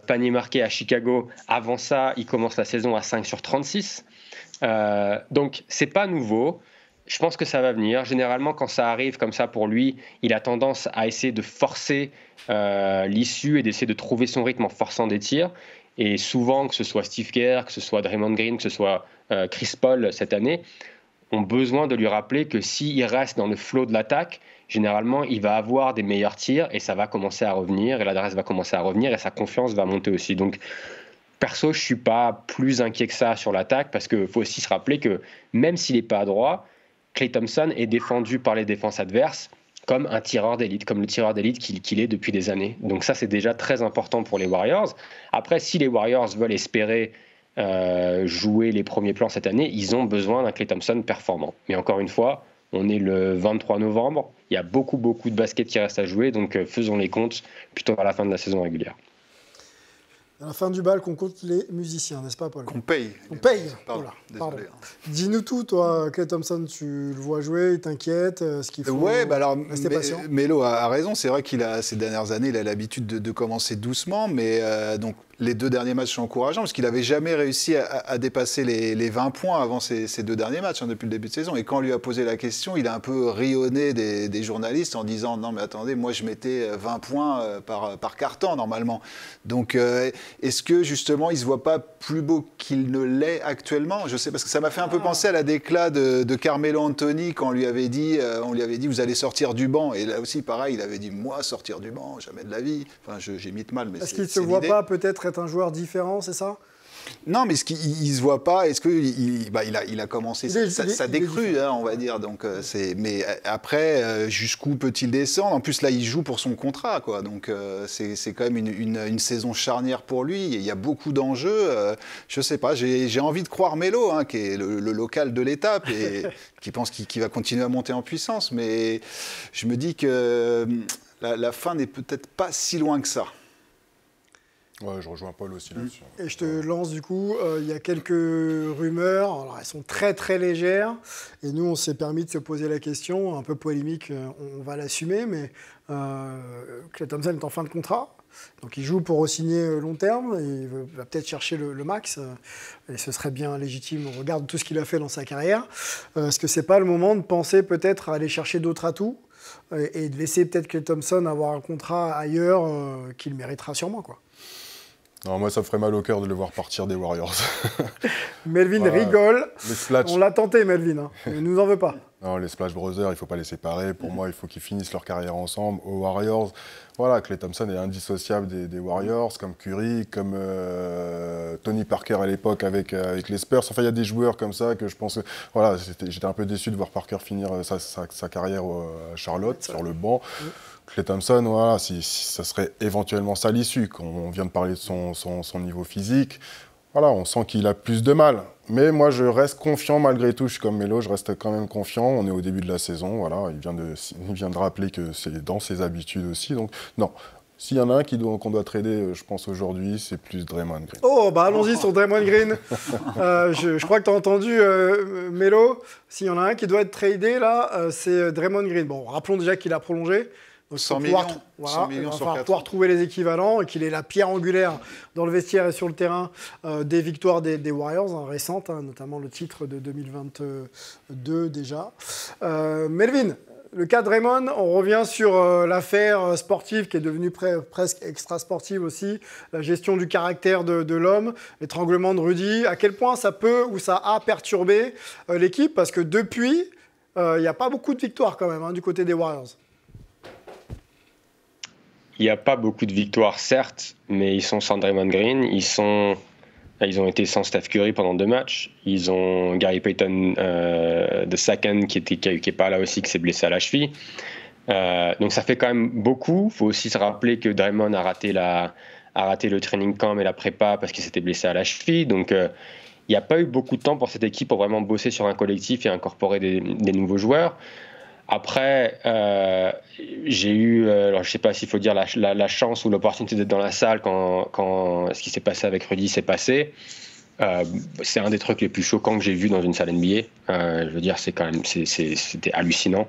paniers marqués à Chicago, avant ça, il commence la saison à 5 sur 36. Donc, c'est pas nouveau. Je pense que ça va venir. Généralement, quand ça arrive comme ça pour lui, il a tendance à essayer de forcer l'issue et d'essayer de trouver son rythme en forçant des tirs. Et souvent, que ce soit Steve Kerr, que ce soit Draymond Green, que ce soit Chris Paul cette année, ont besoin de lui rappeler que s'il reste dans le flow de l'attaque, généralement, il va avoir des meilleurs tirs et ça va commencer à revenir, et l'adresse va commencer à revenir et sa confiance va monter aussi. Donc, perso, je ne suis pas plus inquiet que ça sur l'attaque parce qu'il faut aussi se rappeler que même s'il n'est pas adroit, Klay Thompson est défendu par les défenses adverses comme un tireur d'élite, comme le tireur d'élite qu'il est depuis des années. Donc ça, c'est déjà très important pour les Warriors. Après, si les Warriors veulent espérer jouer les premiers plans cette année, ils ont besoin d'un Klay Thompson performant. Mais encore une fois, on est le 23 novembre, il y a beaucoup de basket qui reste à jouer, donc faisons les comptes plutôt à la fin de la saison régulière. À la fin du bal, qu'on compte les musiciens, n'est-ce pas, Paul ? Qu'on paye. On paye. Pardon. Dis-nous tout, toi, Klay Thompson, tu le vois jouer, il t'inquiète, ce qu'il faut. Ouais, alors, rester patient. Melo a raison. C'est vrai ces dernières années, il a l'habitude de commencer doucement, mais donc les 2 derniers matchs sont encourageants parce qu'il n'avait jamais réussi à dépasser les 20 points avant ces 2 derniers matchs depuis le début de saison. Et quand on lui a posé la question, il a un peu rayonné des journalistes en disant non mais attendez, moi je mettais 20 points par quart-temps normalement. Donc est-ce que justement il se voit pas plus beau qu'il ne l'est actuellement ? Je sais parce que ça m'a fait un peu penser à la déclat de Carmelo Anthony quand on lui avait dit vous allez sortir du banc. Et là aussi pareil, il avait dit moi sortir du banc jamais de la vie. Enfin j'ai mis de mal, mais est-ce qu'il ne se voit pas peut-être être un joueur différent, c'est ça ? Non, mais est-ce qu'il ne se voit pas ? Est-ce qu'il a commencé sa décrue, on va dire. Donc, mais après, jusqu'où peut-il descendre ? En plus, là, il joue pour son contrat, quoi. Donc, c'est quand même une saison charnière pour lui. Il y a beaucoup d'enjeux. Je ne sais pas, j'ai envie de croire Melo, qui est le local de l'étape et qui pense qu'il va continuer à monter en puissance. Mais je me dis que la fin n'est peut-être pas si loin que ça. Ouais, je rejoins Paul aussi là-dessus. Et je te lance du coup, il y a quelques rumeurs, alors elles sont très très légères, et nous on s'est permis de se poser la question, un peu polémique, on va l'assumer, mais Klay Thompson est en fin de contrat, donc il joue pour re-signer long terme, et il va peut-être chercher le max, et ce serait bien légitime, on regarde tout ce qu'il a fait dans sa carrière. Est-ce que c'est pas le moment de penser peut-être à aller chercher d'autres atouts, et de laisser peut-être Klay Thompson avoir un contrat ailleurs qu'il méritera sûrement, quoi. Non, moi, ça me ferait mal au cœur de le voir partir des Warriors. Melvin rigole. Splash... On l'a tenté, Melvin. Il ne nous en veut pas. Non, les Splash Brothers, il ne faut pas les séparer. Pour moi, il faut qu'ils finissent leur carrière ensemble. Aux Warriors, voilà, Klay Thompson est indissociable des Warriors, comme Curry, comme Tony Parker à l'époque avec les Spurs. Enfin, il y a des joueurs comme ça que je pense... Voilà, j'étais un peu déçu de voir Parker finir sa carrière à Charlotte, sur le banc. Klay Thompson, voilà, si ça serait éventuellement ça l'issue. On vient de parler de son niveau physique. Voilà, on sent qu'il a plus de mal. Mais moi, je reste confiant malgré tout. Je suis comme Melo, je reste quand même confiant. On est au début de la saison. Voilà, il vient de rappeler que c'est dans ses habitudes aussi. Donc, non. S'il y en a un qu'on doit trader, je pense aujourd'hui, c'est plus Draymond Green. Oh, bah allons-y sur Draymond Green. Je crois que tu as entendu Melo. S'il y en a un qui doit être tradé, là, c'est Draymond Green. Bon, rappelons déjà qu'il a prolongé. Donc, 100 millions, voilà, 100 millions il va sur falloir 4 pouvoir ans. trouver les équivalents et qu'il est la pierre angulaire dans le vestiaire et sur le terrain des victoires des Warriors récentes, notamment le titre de 2022 déjà. Melvin, le cas de Draymond, on revient sur l'affaire sportive qui est devenue presque extra-sportive aussi, la gestion du caractère de l'homme, l'étranglement de Rudy. À quel point ça peut ou ça a perturbé l'équipe? Parce que depuis, il n'y a pas beaucoup de victoires quand même du côté des Warriors. Il n'y a pas beaucoup de victoires, certes, mais ils sont sans Draymond Green. Ils ont été sans Steph Curry pendant 2 matchs. Ils ont Gary Payton II qui est pas là aussi, qui s'est blessé à la cheville. Donc ça fait quand même beaucoup. Il faut aussi se rappeler que Draymond a raté le training camp et la prépa parce qu'il s'était blessé à la cheville. Donc il n'y a pas eu beaucoup de temps pour cette équipe pour vraiment bosser sur un collectif et incorporer des nouveaux joueurs. Après, j'ai eu, alors je ne sais pas s'il faut dire la chance ou l'opportunité d'être dans la salle quand ce qui s'est passé avec Rudy s'est passé. C'est un des trucs les plus choquants que j'ai vu dans une salle NBA. Je veux dire, c'était hallucinant.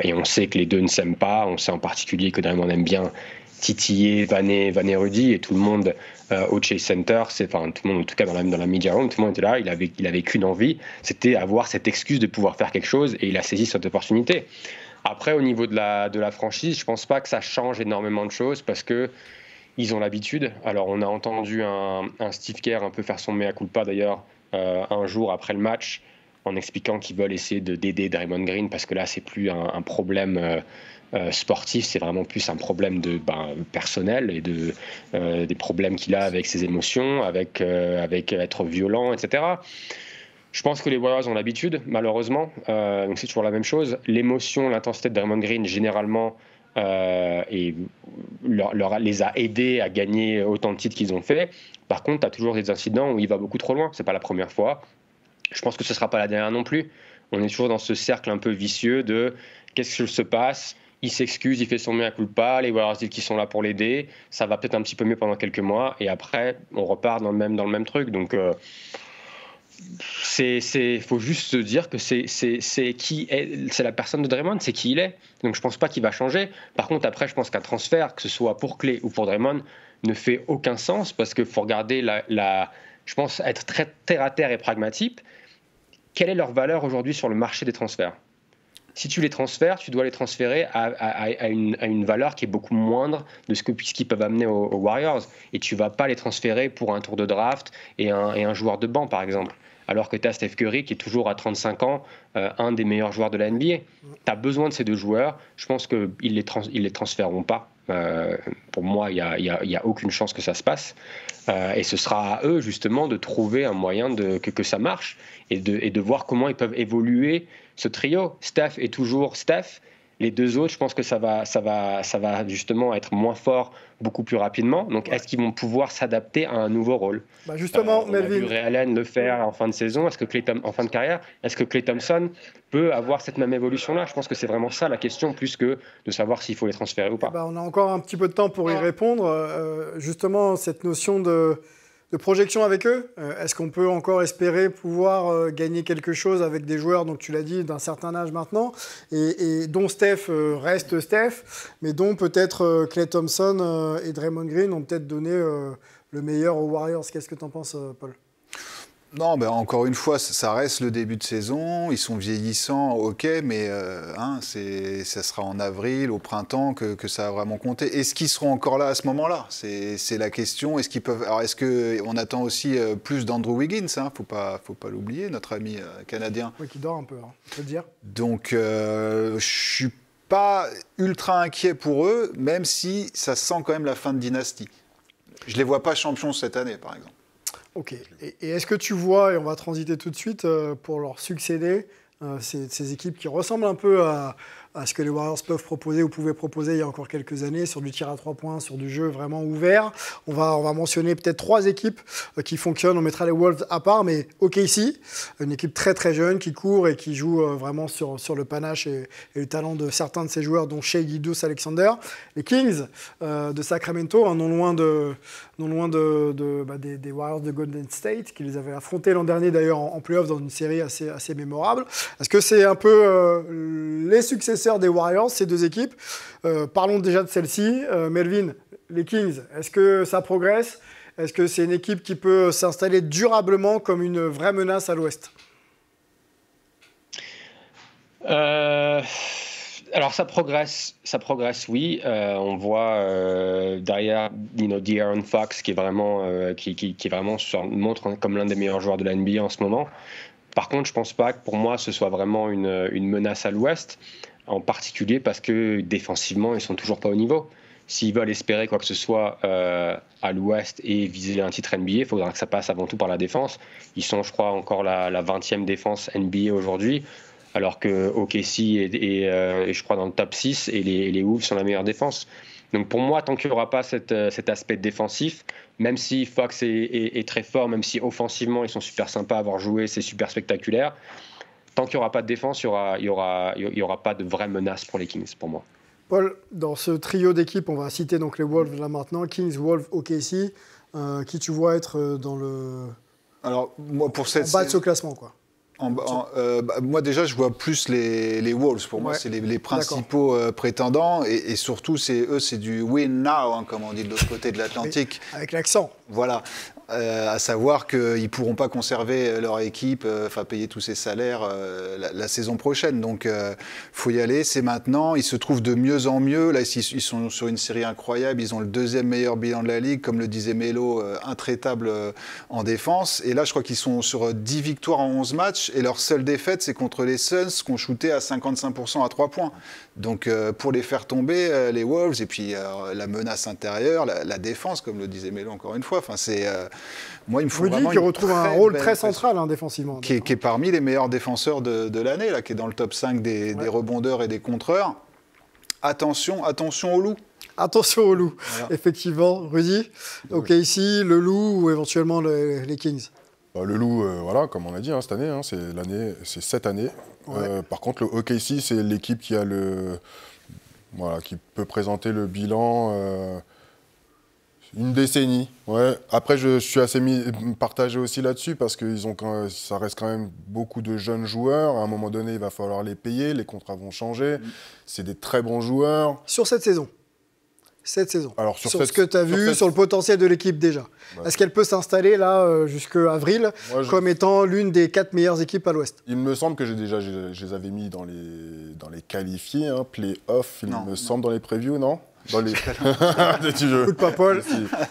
Et on sait que les deux ne s'aiment pas. On sait en particulier que Draymond aime bien titiller, vanner Rudy, et tout le monde au Chase Center, tout le monde en tout cas dans la media room, tout le monde était là. Il avait qu'une envie, c'était avoir cette excuse de pouvoir faire quelque chose, et il a saisi cette opportunité. Après, au niveau de la franchise, je pense pas que ça change énormément de choses parce que ils ont l'habitude. Alors, on a entendu un Steve Kerr un peu faire son mea culpa d'ailleurs un jour après le match, en expliquant qu'ils veulent essayer d'aider Draymond Green parce que là, c'est plus un problème sportif, c'est vraiment plus un problème personnel et des problèmes qu'il a avec ses émotions, avec être violent, etc. Je pense que les Warriors ont l'habitude, malheureusement. Donc c'est toujours la même chose. L'émotion, l'intensité de Draymond Green, généralement, les a aidés à gagner autant de titres qu'ils ont fait. Par contre, tu as toujours des incidents où il va beaucoup trop loin. C'est pas la première fois. Je pense que ce ne sera pas la dernière non plus. On est toujours dans ce cercle un peu vicieux de qu'est-ce qui se passe. Il s'excuse, il fait son mea culpa, les Warriors disent qu'ils sont là pour l'aider, ça va peut-être un petit peu mieux pendant quelques mois, et après, on repart dans le même truc. Donc, faut juste se dire que c'est la personne de Draymond, c'est qui il est. Donc, je pense pas qu'il va changer. Par contre, après, je pense qu'un transfert, que ce soit pour Klay ou pour Draymond, ne fait aucun sens, parce qu'il faut regarder je pense être très terre à terre et pragmatique. Quelle est leur valeur aujourd'hui sur le marché des transferts ? Si tu les transfères, tu dois les transférer à une valeur qui est beaucoup moindre de ce qu'ils peuvent amener aux Warriors. Et tu ne vas pas les transférer pour un tour de draft et un joueur de banc, par exemple. Alors que tu as Steph Curry, qui est toujours à 35 ans, un des meilleurs joueurs de la NBA. Tu as besoin de ces 2 joueurs. Je pense qu'ils ne les transféreront pas. Pour moi, il n'y a aucune chance que ça se passe. Et ce sera à eux, justement, de trouver un moyen que ça marche et de voir comment ils peuvent évoluer ce trio. Steph est toujours Steph. Les 2 autres, je pense que ça va justement être moins fort beaucoup plus rapidement. Donc, est-ce qu'ils vont pouvoir s'adapter à un nouveau rôle ? Justement, Melvin. On a vu Ray Allen le faire en fin de saison. En fin de carrière, est-ce que Klay Thompson peut avoir cette même évolution-là ? Je pense que c'est vraiment ça la question, plus que de savoir s'il faut les transférer ou pas. On a encore un petit peu de temps pour y répondre. Justement, cette notion de projection avec eux, est-ce qu'on peut encore espérer pouvoir gagner quelque chose avec des joueurs, donc tu l'as dit, d'un certain âge maintenant, et dont Steph reste Steph, mais dont peut-être Klay Thompson et Draymond Green ont peut-être donné le meilleur aux Warriors. Qu'est-ce que tu en penses, Paul ? Non, encore une fois, ça reste le début de saison. Ils sont vieillissants, ok, mais ça sera en avril, au printemps, que ça va vraiment compter. Est-ce qu'ils seront encore là à ce moment-là ? C'est la question. Est-ce qu'ils peuvent ? Alors, est-ce qu'on attend aussi plus d'Andrew Wiggins ? Faut pas l'oublier, notre ami canadien. Oui, qui dort un peu, on peut le dire. Donc, je suis pas ultra inquiet pour eux, même si ça sent quand même la fin de dynastie. Je les vois pas champions cette année, par exemple. Ok. Et est-ce que tu vois, et on va transiter tout de suite pour leur succéder, ces équipes qui ressemblent un peu à ce que les Warriors peuvent proposer ou pouvaient proposer il y a encore quelques années, sur du tir à 3 points, sur du jeu vraiment ouvert. On va mentionner peut-être 3 équipes qui fonctionnent. On mettra les Wolves à part, mais OKC, une équipe très très jeune qui court et qui joue vraiment sur le panache et le talent de certains de ses joueurs, dont Shai Gilgeous-Alexander. Les Kings de Sacramento, non loin des Warriors de Golden State, qui les avaient affrontés l'an dernier d'ailleurs en playoff dans une série assez mémorable. Est-ce que c'est un peu les successeurs connaisseur des Warriors, ces deux équipes. Parlons déjà de celle-ci. Melvin, les Kings, est-ce que ça progresse ? Est-ce que c'est une équipe qui peut s'installer durablement comme une vraie menace à l'Ouest ? Alors ça progresse, oui. On voit derrière, De'Aaron Fox qui est vraiment, montre comme l'un des meilleurs joueurs de la NBA en ce moment. Par contre, je pense pas que pour moi ce soit vraiment une menace à l'Ouest, en particulier parce que défensivement ils sont toujours pas au niveau. S'ils veulent espérer quoi que ce soit à l'Ouest et viser un titre NBA, il faudra que ça passe avant tout par la défense. Ils sont, je crois, encore la 20e défense NBA aujourd'hui, alors que OKC est je crois, dans le top 6 et les Wolves sont la meilleure défense. Donc pour moi, tant qu'il n'y aura pas cet aspect défensif, même si Fox est très fort, même si offensivement ils sont super sympas à avoir joué, c'est super spectaculaire, tant qu'il n'y aura pas de défense, il y aura pas de vraie menace pour les Kings, pour moi. Paul, dans ce trio d'équipes, on va citer donc les Wolves là maintenant, Kings, Wolves, OKC, qui tu vois être dans le... Alors, moi, pour cette... en bas de ce classement, quoi. Moi déjà je vois plus les Wolves, pour moi c'est les principaux prétendants et surtout c'est du win now, hein, comme on dit de l'autre côté de l'Atlantique. Avec l'accent. Voilà. À savoir qu'ils ne pourront pas conserver leur équipe, payer tous ces salaires la saison prochaine. Donc, faut y aller, c'est maintenant. Ils se trouvent de mieux en mieux. Là, ils sont sur une série incroyable. Ils ont le 2e meilleur bilan de la Ligue. Comme le disait Melo, intraitable en défense. Et là, je crois qu'ils sont sur 10 victoires en 11 matchs. Et leur seule défaite, c'est contre les Suns, qui ont shooté à 55% à 3 points. Donc, pour les faire tomber, les Wolves, et puis la menace intérieure, la défense, comme le disait Melo encore une fois. C'est... moi, il me faut Rudy vraiment qui retrouve un rôle très central défensivement. Qui est parmi les meilleurs défenseurs de l'année, là, qui est dans le top 5 des rebondeurs et des contreurs. Attention au loup. Attention au loup, voilà. Effectivement. Rudy, OK, ici, le loup ou éventuellement les Kings. Le loup, voilà, comme on a dit, cette année, c'est cette année. Ouais. Par contre, le OKC, c'est l'équipe qui a qui peut présenter le bilan... une décennie, ouais. Après, je suis assez partagé aussi là-dessus parce que ça reste quand même beaucoup de jeunes joueurs. À un moment donné, il va falloir les payer, les contrats vont changer. C'est des très bons joueurs. Sur cette saison. Alors, sur ce que tu as vu, sur le potentiel de l'équipe déjà. Ouais. Est-ce qu'elle peut s'installer là jusqu'à avril comme étant l'une des 4 meilleures équipes à l'Ouest ? Il me semble que je les avais mis dans les qualifiés, play-off, me semble, dans les previews, non ? Dans les... Écoute pas Paul.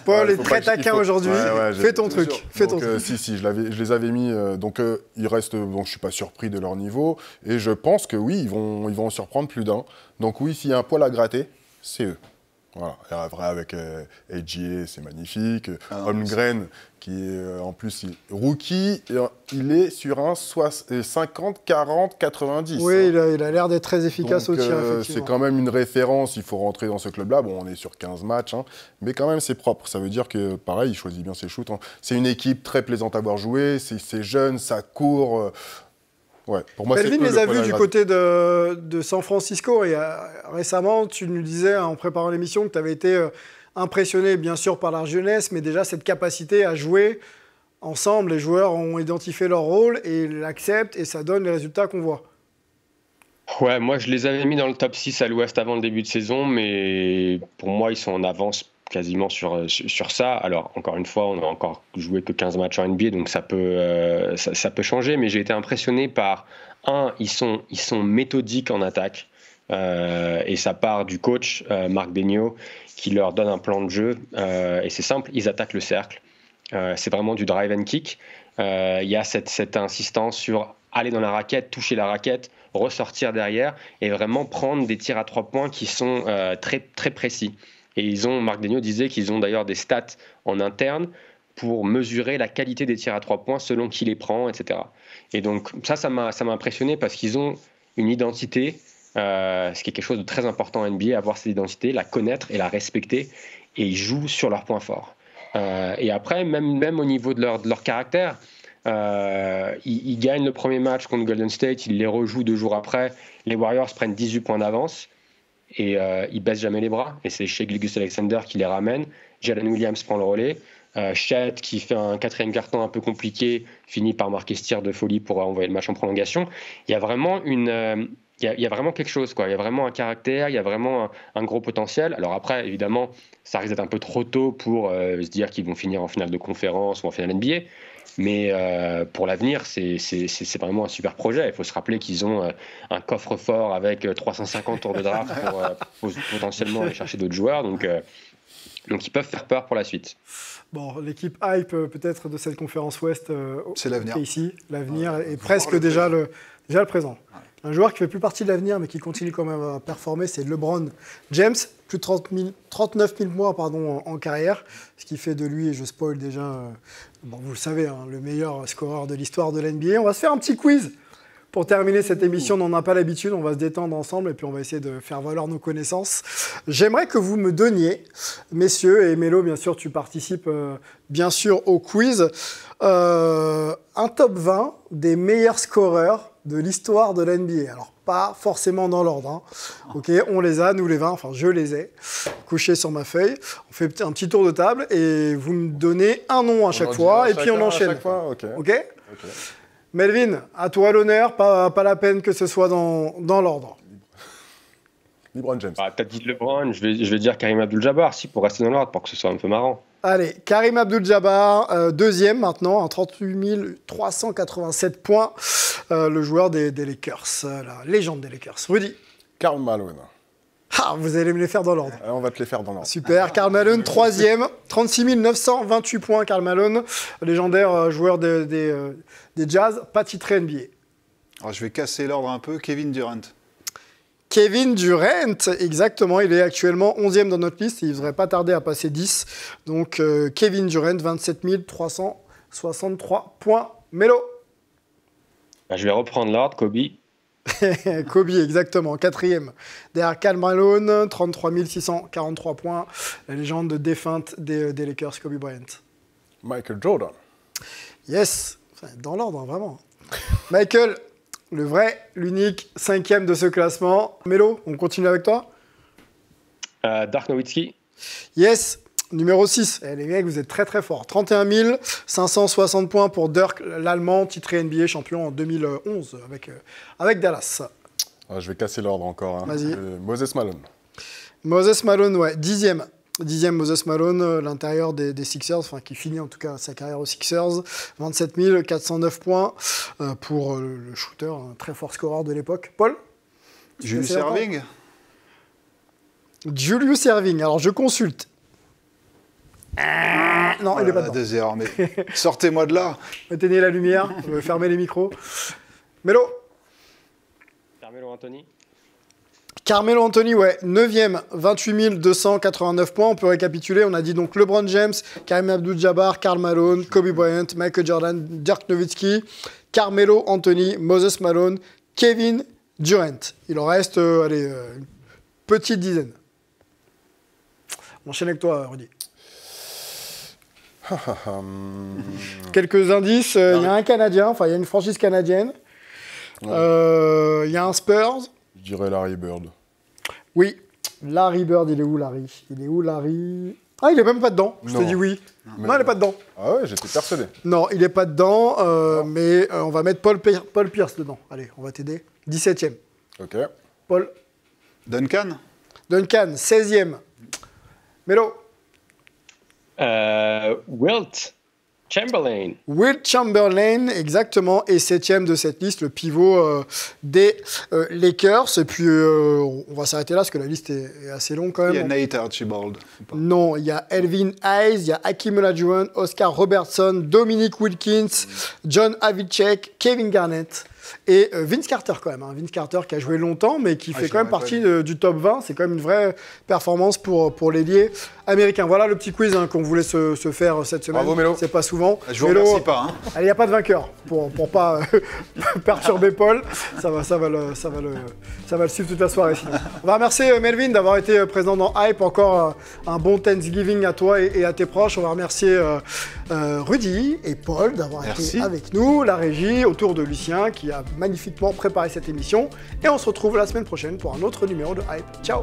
Paul est très taquin aujourd'hui. Fais ton truc. Si, je les avais mis. Il reste. Donc je suis pas surpris de leur niveau. Et je pense que oui, ils vont en surprendre plus d'un. Donc oui, s'il y a un poil à gratter, c'est eux. Voilà. Et après, avec AGA, c'est magnifique. Holmgren, qui est en plus rookie, il est sur un 50, 40, 90. Oui, il a l'air d'être très efficace au tir, effectivement. C'est quand même une référence, il faut rentrer dans ce club-là. Bon, on est sur 15 matchs, mais quand même, c'est propre. Ça veut dire que, pareil, il choisit bien ses shoots. C'est une équipe très plaisante à voir jouer, c'est jeune, ça court... Ouais, pour moi, Melvin les a vus du côté de San Francisco et récemment, tu nous disais en préparant l'émission que tu avais été impressionné bien sûr par la jeunesse, mais déjà cette capacité à jouer ensemble, les joueurs ont identifié leur rôle et l'acceptent et ça donne les résultats qu'on voit. Ouais, moi je les avais mis dans le top 6 à l'Ouest avant le début de saison, mais pour moi ils sont en avance quasiment sur ça. Alors, encore une fois, on n'a encore joué que 15 matchs en NBA, donc ça peut changer, mais j'ai été impressionné par, ils sont méthodiques en attaque, et ça part du coach, Marc Daigneault, qui leur donne un plan de jeu, et c'est simple, ils attaquent le cercle. C'est vraiment du drive and kick. Il y a cette insistance sur aller dans la raquette, toucher la raquette, ressortir derrière, et vraiment prendre des tirs à 3 points qui sont très, très précis. Et Marc Daigneault disait qu'ils ont d'ailleurs des stats en interne pour mesurer la qualité des tirs à 3 points selon qui les prend, etc. Et donc ça m'a impressionné parce qu'ils ont une identité, ce qui est quelque chose de très important en NBA, avoir cette identité, la connaître et la respecter, et ils jouent sur leurs points forts. Et après, même au niveau de leur caractère, ils gagnent le premier match contre Golden State, ils les rejouent 2 jours après, les Warriors prennent 18 points d'avance, et ils baissent jamais les bras, et c'est Shai Gilgeous-Alexander qui les ramène. Jalen Williams prend le relais, Chet qui fait un 4e quart-temps un peu compliqué finit par marquer ce tir de folie pour envoyer le match en prolongation. Il y a vraiment il y a vraiment quelque chose, quoi. Il y a vraiment un caractère, il y a vraiment un gros potentiel. Alors après, évidemment, ça risque d'être un peu trop tôt pour se dire qu'ils vont finir en finale de conférence ou en finale NBA. Mais pour l'avenir, c'est vraiment un super projet. Il faut se rappeler qu'ils ont un coffre-fort avec 350 tours de draft pour potentiellement aller chercher d'autres joueurs. Donc ils peuvent faire peur pour la suite. Bon, l'équipe hype peut-être de cette conférence Ouest, c'est l'avenir. Ici, l'avenir est presque déjà le présent. Ouais. Un joueur qui ne fait plus partie de l'avenir, mais qui continue quand même à performer, c'est LeBron James. Plus de 39 000 mois en carrière, ce qui fait de lui, et je spoil déjà, vous le savez, le meilleur scoreur de l'histoire de l'NBA. On va se faire un petit quiz pour terminer cette émission. On n'en a pas l'habitude, on va se détendre ensemble et puis on va essayer de faire valoir nos connaissances. J'aimerais que vous me donniez, messieurs, et Mélo, bien sûr, tu participes bien sûr au quiz, un top 20 des meilleurs scoreurs de l'histoire de l'NBA. Alors, pas forcément dans l'ordre. Ok, on les a, nous les 20, enfin je les ai, couchés sur ma feuille. On fait un petit tour de table et vous me donnez un nom à chaque fois et puis on enchaîne. À chaque fois, ok. Melvin, à toi l'honneur, pas la peine que ce soit dans l'ordre. LeBron James. T'as dit LeBron, je vais dire Karim Abdul-Jabbar, pour rester dans l'ordre, pour que ce soit un peu marrant. Allez, Karim Abdul-Jabbar, deuxième maintenant, à 38 387 points, le joueur des Lakers, la légende des Lakers. Rudy. Karl Malone. Ah, vous allez me les faire dans l'ordre. On va te les faire dans l'ordre. Super, Karl Malone, troisième, 36 928 points, Karl Malone, légendaire joueur des Jazz, pas titré NBA. Alors, je vais casser l'ordre un peu, Kevin Durant. Kevin Durant, exactement, il est actuellement 11e dans notre liste et il ne devrait pas tarder à passer 10. Donc Kevin Durant, 27 363 points. Mélo. Je vais reprendre l'ordre, Kobe. Kobe, exactement, quatrième. Derrière Karl Malone, 33 643 points. La légende de défunte des Lakers, Kobe Bryant. Michael Jordan. Yes, dans l'ordre, vraiment. Michael. Le vrai, l'unique, 5e de ce classement. Mélo, on continue avec toi. Dirk Nowitzki. Yes, numéro 6. Les mecs, vous êtes très très forts. 31 560 points pour Dirk, l'Allemand, titré NBA champion en 2011 avec Dallas. Je vais casser l'ordre encore. Vas-y. Moses Malone. Moses Malone, ouais, 10e. 10e Moses Malone, l'intérieur des Sixers, qui finit en tout cas sa carrière aux Sixers. 27 409 points pour le shooter, un très fort scoreur de l'époque. Paul? Julius Erving. Julius Erving, alors je consulte. Non, il n'est pas dedans. Désormais. Sortez-moi de là. Éteignez la lumière, fermez les micros. Mélo? Carmelo Anthony. Carmelo Anthony, ouais, 9e, 28 289 points. On peut récapituler. On a dit donc LeBron James, Karim Abdul-Jabbar, Karl Malone, Kobe Bryant, Michael Jordan, Dirk Nowitzki, Carmelo Anthony, Moses Malone, Kevin Durant. Il en reste, une petite dizaine. On enchaîne avec toi, Rudy. Quelques indices. Il y a un Canadien, il y a une franchise canadienne. Il y a un Spurs. Je dirais Larry Bird. Oui, Larry Bird, il est où Larry? Ah, il est même pas dedans, je te dis oui. Non, il n'est pas dedans. Ah ouais, j'étais persuadé. Non, il n'est pas dedans, mais on va mettre Paul Pierce dedans. Allez, on va t'aider. 17e. Ok. Paul. Duncan, 16e. Mélo. Wilt Chamberlain. Wilt Chamberlain, exactement, et 7e de cette liste, le pivot des Lakers. Et puis, on va s'arrêter là, parce que la liste est assez longue quand même. il y a Nate Archibald. Non, il y a Elvin Hayes, il y a Hakeem Olajuwon, Oscar Robertson, Dominic Wilkins, John Havlicek, Kevin Garnett et Vince Carter quand même. Vince Carter qui a joué longtemps, mais qui fait quand même partie du top 20. C'est quand même une vraie performance pour l'ailier américain. Voilà le petit quiz qu'on voulait se faire cette semaine. Bravo Mélo. C'est pas souvent. Je vous remercie pas. Allez, il n'y a pas de vainqueur pour pas perturber Paul. Ça va le suivre toute la soirée sinon. On va remercier Melvin d'avoir été présent dans Hype. Encore un bon Thanksgiving à toi et à tes proches. On va remercier Rudy et Paul d'avoir été avec nous. La régie autour de Lucien qui a magnifiquement préparé cette émission. Et on se retrouve la semaine prochaine pour un autre numéro de Hype. Ciao.